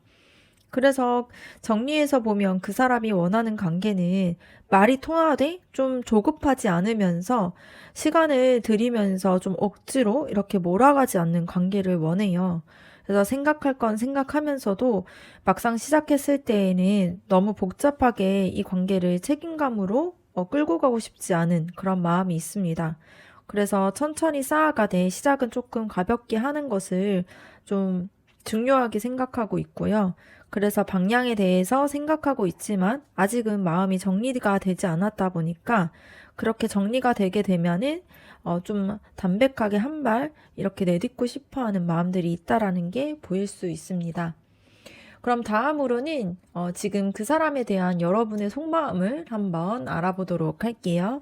Speaker 1: 그래서 정리해서 보면 그 사람이 원하는 관계는 말이 통하되 좀 조급하지 않으면서 시간을 들이면서 좀 억지로 이렇게 몰아가지 않는 관계를 원해요. 그래서 생각할 건 생각하면서도 막상 시작했을 때에는 너무 복잡하게 이 관계를 책임감으로 끌고 가고 싶지 않은 그런 마음이 있습니다. 그래서 천천히 쌓아가되 시작은 조금 가볍게 하는 것을 좀 중요하게 생각하고 있고요. 그래서 방향에 대해서 생각하고 있지만 아직은 마음이 정리가 되지 않았다 보니까 그렇게 정리가 되게 되면은 좀 담백하게 한 발 이렇게 내딛고 싶어 하는 마음들이 있다라는 게 보일 수 있습니다. 그럼 다음으로는 지금 그 사람에 대한 여러분의 속마음을 한번 알아보도록 할게요.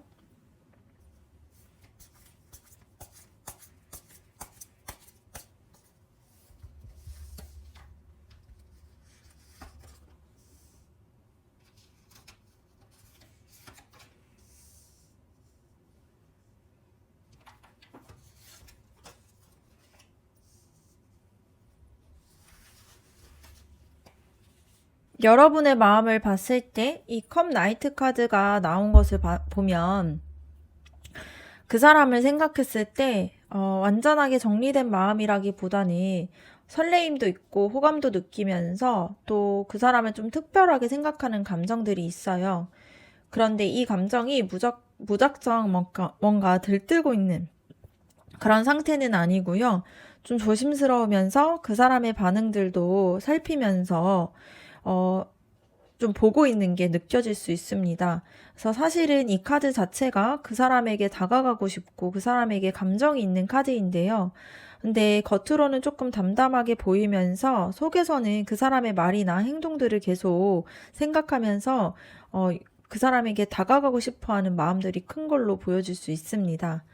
Speaker 1: 여러분의 마음을 봤을 때 이 컵 나이트 카드가 나온 것을 보면 그 사람을 생각했을 때 완전하게 정리된 마음이라기보다는 설레임도 있고 호감도 느끼면서 또 그 사람을 좀 특별하게 생각하는 감정들이 있어요. 그런데 이 감정이 무작정 뭔가 들뜨고 있는 그런 상태는 아니고요. 좀 조심스러우면서 그 사람의 반응들도 살피면서 어, 좀 보고 있는 게 느껴질 수 있습니다. 그래서 사실은 이 카드 자체가 그 사람에게 다가가고 싶고 그 사람에게 감정이 있는 카드인데요. 근데 겉으로는 조금 담담하게 보이면서 속에서는 그 사람의 말이나 행동들을 계속 생각하면서 어, 그 사람에게 다가가고 싶어 하는 마음들이 큰 걸로 보여질 수 있습니다.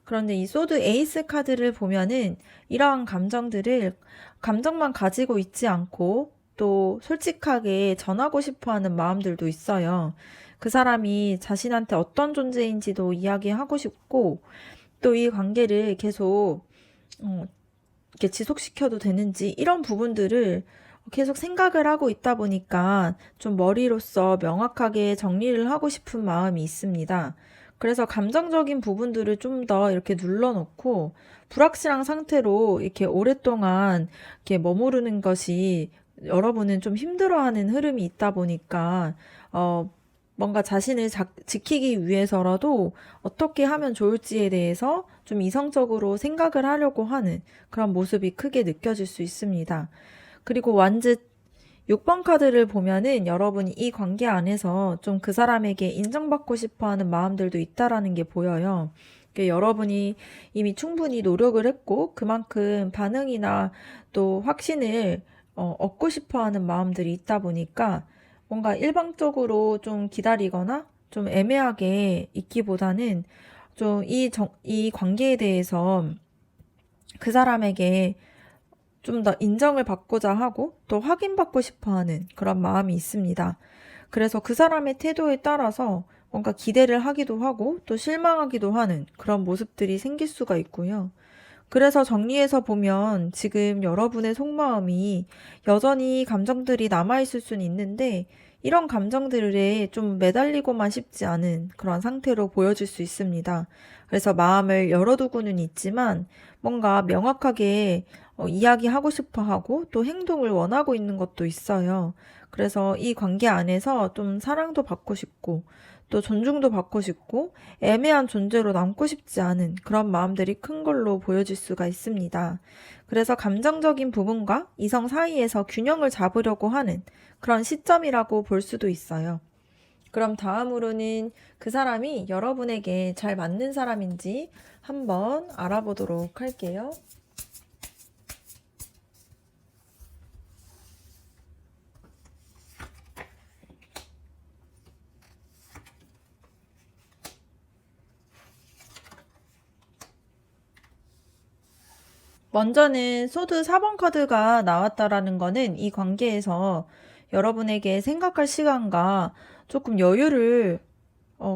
Speaker 1: 그런데 이 소드 에이스 카드를 보면은 이러한 감정만 가지고 있지 않고 또 솔직하게 전하고 싶어 하는 마음들도 있어요. 그 사람이 자신한테 어떤 존재인지도 이야기하고 싶고 또 이 관계를 계속 어, 이렇게 지속시켜도 되는지 이런 부분들을 계속 생각을 하고 있다 보니까 좀 머리로서 명확하게 정리를 하고 싶은 마음이 있습니다. 그래서 감정적인 부분들을 좀 더 이렇게 눌러놓고 불확실한 상태로 이렇게 오랫동안 이렇게 머무르는 것이 여러분은 좀 힘들어하는 흐름이 있다 보니까 뭔가 자신을 지키기 위해서라도 어떻게 하면 좋을지에 대해서 좀 이성적으로 생각을 하려고 하는 그런 모습이 크게 느껴질 수 있습니다. 그리고 완즈 6번 카드를 보면은 여러분이 이 관계 안에서 좀 그 사람에게 인정받고 싶어 하는 마음들도 있다라는 게 보여요. 여러분이 이미 충분히 노력을 했고 그만큼 반응이나 또 확신을 얻고 싶어 하는 마음들이 있다 보니까 뭔가 일방적으로 좀 기다리거나 좀 애매하게 있기보다는 좀 이 관계에 대해서 그 사람에게 좀 더 인정을 받고자 하고 또 확인받고 싶어 하는 그런 마음이 있습니다. 그래서 그 사람의 태도에 따라서 뭔가 기대를 하기도 하고 또 실망하기도 하는 그런 모습들이 생길 수가 있고요. 그래서 정리해서 보면 지금 여러분의 속마음이 여전히 감정들이 남아있을 수는 있는데 이런 감정들에 좀 매달리고만 싶지 않은 그런 상태로 보여질 수 있습니다. 그래서 마음을 열어두고는 있지만 뭔가 명확하게 이야기하고 싶어 하고 또 행동을 원하고 있는 것도 있어요. 그래서 이 관계 안에서 좀 사랑도 받고 싶고 또 존중도 받고 싶고 애매한 존재로 남고 싶지 않은 그런 마음들이 큰 걸로 보여질 수가 있습니다. 그래서 감정적인 부분과 이성 사이에서 균형을 잡으려고 하는 그런 시점이라고 볼 수도 있어요. 그럼 다음으로는 그 사람이 여러분에게 잘 맞는 사람인지 한번 알아보도록 할게요. 먼저는 소드 4번 카드가 나왔다라는 거는 이 관계에서 여러분에게 생각할 시간과 조금 여유를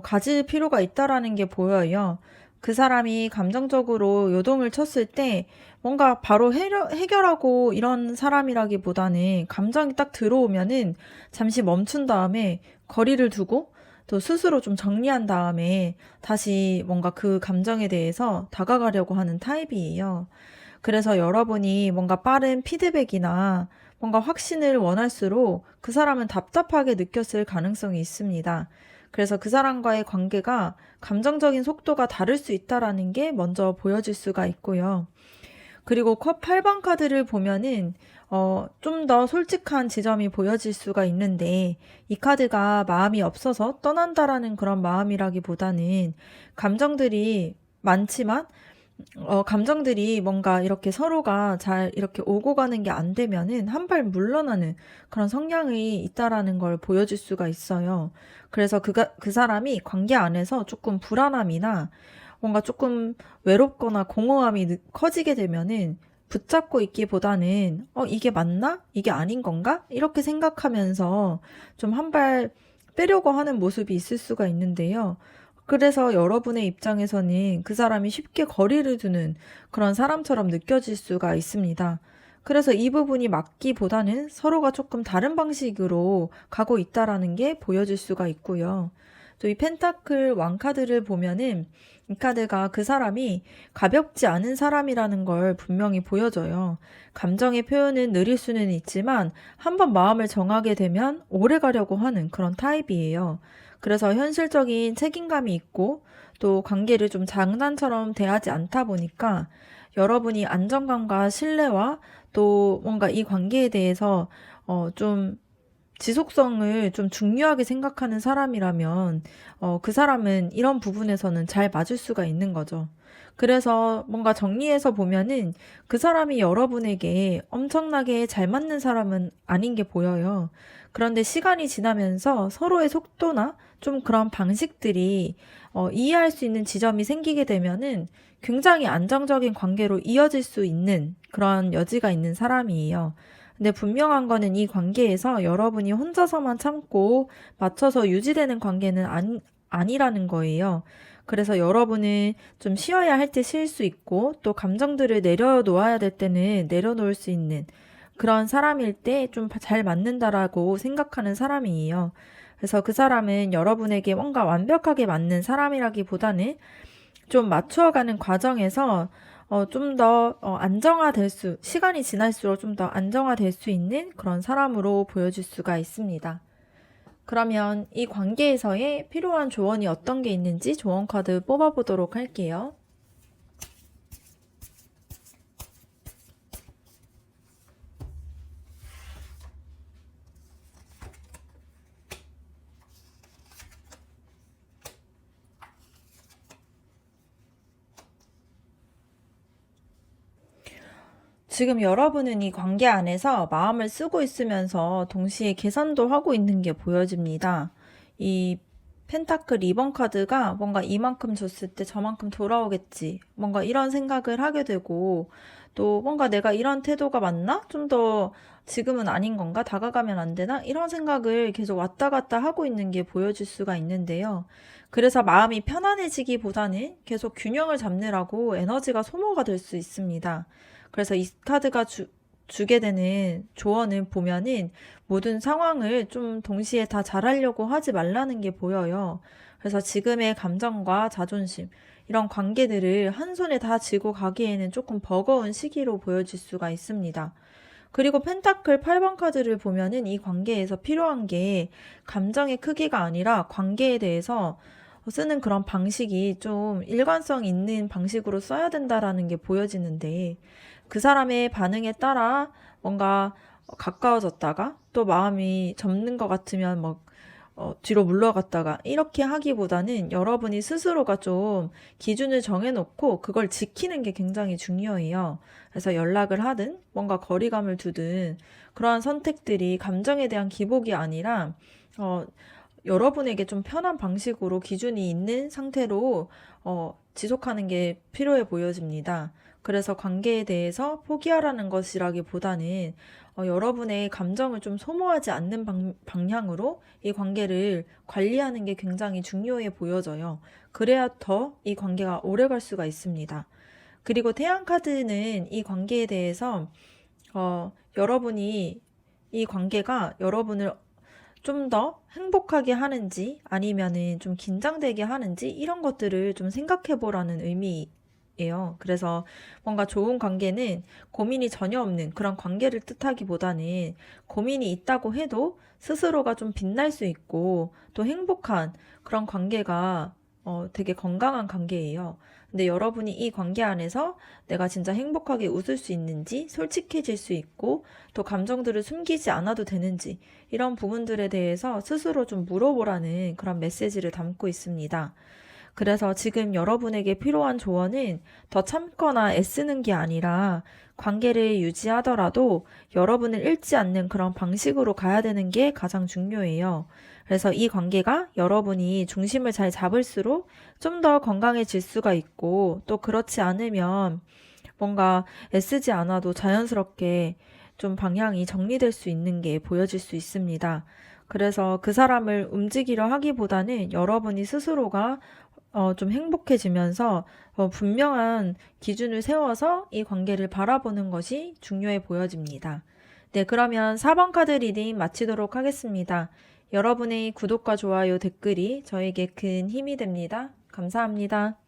Speaker 1: 가질 필요가 있다라는 게 보여요. 그 사람이 감정적으로 요동을 쳤을 때 뭔가 바로 해결하고 이런 사람이라기보다는 감정이 딱 들어오면은 잠시 멈춘 다음에 거리를 두고 또 스스로 좀 정리한 다음에 다시 뭔가 그 감정에 대해서 다가가려고 하는 타입이에요. 그래서 여러분이 뭔가 빠른 피드백이나 뭔가 확신을 원할수록 그 사람은 답답하게 느꼈을 가능성이 있습니다. 그래서 그 사람과의 관계가 감정적인 속도가 다를 수 있다라는 게 먼저 보여질 수가 있고요. 그리고 컵 8번 카드를 보면은 좀 더 솔직한 지점이 보여질 수가 있는데 이 카드가 마음이 없어서 떠난다라는 그런 마음이라기보다는 감정들이 많지만 감정들이 뭔가 이렇게 서로가 잘 이렇게 오고 가는 게 안 되면은 한 발 물러나는 그런 성향이 있다라는 걸 보여줄 수가 있어요. 그래서 그 사람이 관계 안에서 조금 불안함이나 뭔가 조금 외롭거나 공허함이 커지게 되면은 붙잡고 있기보다는 이게 맞나? 이게 아닌 건가? 이렇게 생각하면서 좀 한 발 빼려고 하는 모습이 있을 수가 있는데요. 그래서 여러분의 입장에서는 그 사람이 쉽게 거리를 두는 그런 사람처럼 느껴질 수가 있습니다. 그래서 이 부분이 맞기보다는 서로가 조금 다른 방식으로 가고 있다라는 게 보여질 수가 있고요. 또 이 펜타클 왕카드를 보면은 이 카드가 그 사람이 가볍지 않은 사람이라는 걸 분명히 보여줘요. 감정의 표현은 느릴 수는 있지만 한번 마음을 정하게 되면 오래 가려고 하는 그런 타입이에요. 그래서 현실적인 책임감이 있고 또 관계를 좀 장난처럼 대하지 않다 보니까 여러분이 안정감과 신뢰와 또 뭔가 이 관계에 대해서 좀 지속성을 좀 중요하게 생각하는 사람이라면 그 사람은 이런 부분에서는 잘 맞을 수가 있는 거죠. 그래서 뭔가 정리해서 보면은 그 사람이 여러분에게 엄청나게 잘 맞는 사람은 아닌 게 보여요. 그런데 시간이 지나면서 서로의 속도나 좀 그런 방식들이 이해할 수 있는 지점이 생기게 되면은 굉장히 안정적인 관계로 이어질 수 있는 그런 여지가 있는 사람이에요. 근데 분명한 거는 이 관계에서 여러분이 혼자서만 참고 맞춰서 유지되는 관계는 아니라는 거예요. 그래서 여러분은 좀 쉬어야 할 때 쉴 수 있고 또 감정들을 내려놓아야 될 때는 내려놓을 수 있는 그런 사람일 때 좀 잘 맞는다라고 생각하는 사람이에요. 그래서 그 사람은 여러분에게 뭔가 완벽하게 맞는 사람이라기보다는 좀 맞추어가는 과정에서 좀 더 시간이 지날수록 좀 더 안정화될 수 있는 그런 사람으로 보여질 수가 있습니다. 그러면 이 관계에서의 필요한 조언이 어떤 게 있는지 조언 카드 뽑아보도록 할게요. 지금 여러분은 이 관계 안에서 마음을 쓰고 있으면서 동시에 계산도 하고 있는 게 보여집니다. 이 펜타클 2번 카드가 뭔가 이만큼 줬을 때 저만큼 돌아오겠지. 뭔가 이런 생각을 하게 되고 또 뭔가 내가 이런 태도가 맞나? 좀 더 지금은 아닌 건가? 다가가면 안 되나? 이런 생각을 계속 왔다 갔다 하고 있는 게 보여질 수가 있는데요. 그래서 마음이 편안해지기보다는 계속 균형을 잡느라고 에너지가 소모가 될 수 있습니다. 그래서 이 카드가 주게 되는 조언을 보면은 모든 상황을 좀 동시에 다 잘하려고 하지 말라는 게 보여요. 그래서 지금의 감정과 자존심, 이런 관계들을 한 손에 다 쥐고 가기에는 조금 버거운 시기로 보여질 수가 있습니다. 그리고 펜타클 8번 카드를 보면은 이 관계에서 필요한 게 감정의 크기가 아니라 관계에 대해서 쓰는 그런 방식이 좀 일관성 있는 방식으로 써야 된다라는 게 보여지는데 그 사람의 반응에 따라 뭔가 가까워졌다가 또 마음이 접는 것 같으면 막 뒤로 물러갔다가 이렇게 하기보다는 여러분이 스스로가 좀 기준을 정해놓고 그걸 지키는 게 굉장히 중요해요. 그래서 연락을 하든 뭔가 거리감을 두든 그러한 선택들이 감정에 대한 기복이 아니라 여러분에게 좀 편한 방식으로 기준이 있는 상태로 지속하는 게 필요해 보여집니다. 그래서 관계에 대해서 포기하라는 것이라기보다는 여러분의 감정을 좀 소모하지 않는 방향으로 이 관계를 관리하는 게 굉장히 중요해 보여져요. 그래야 더 이 관계가 오래 갈 수가 있습니다. 그리고 태양 카드는 이 관계에 대해서 여러분이 이 관계가 여러분을 좀 더 행복하게 하는지 아니면은 좀 긴장되게 하는지 이런 것들을 좀 생각해 보라는 의미예요. 그래서 뭔가 좋은 관계는 고민이 전혀 없는 그런 관계를 뜻하기보다는 고민이 있다고 해도 스스로가 좀 빛날 수 있고 또 행복한 그런 관계가 되게 건강한 관계예요. 근데 여러분이 이 관계 안에서 내가 진짜 행복하게 웃을 수 있는지 솔직해질 수 있고 또 감정들을 숨기지 않아도 되는지 이런 부분들에 대해서 스스로 좀 물어보라는 그런 메시지를 담고 있습니다. 그래서 지금 여러분에게 필요한 조언은 더 참거나 애쓰는 게 아니라 관계를 유지하더라도 여러분을 잃지 않는 그런 방식으로 가야 되는 게 가장 중요해요. 그래서 이 관계가 여러분이 중심을 잘 잡을수록 좀 더 건강해질 수가 있고 또 그렇지 않으면 뭔가 애쓰지 않아도 자연스럽게 좀 방향이 정리될 수 있는 게 보여질 수 있습니다. 그래서 그 사람을 움직이려 하기보다는 여러분이 스스로가 좀 행복해지면서 분명한 기준을 세워서 이 관계를 바라보는 것이 중요해 보여집니다. 네, 그러면 4번 카드 리딩 마치도록 하겠습니다. 여러분의 구독과 좋아요, 댓글이 저에게 큰 힘이 됩니다. 감사합니다.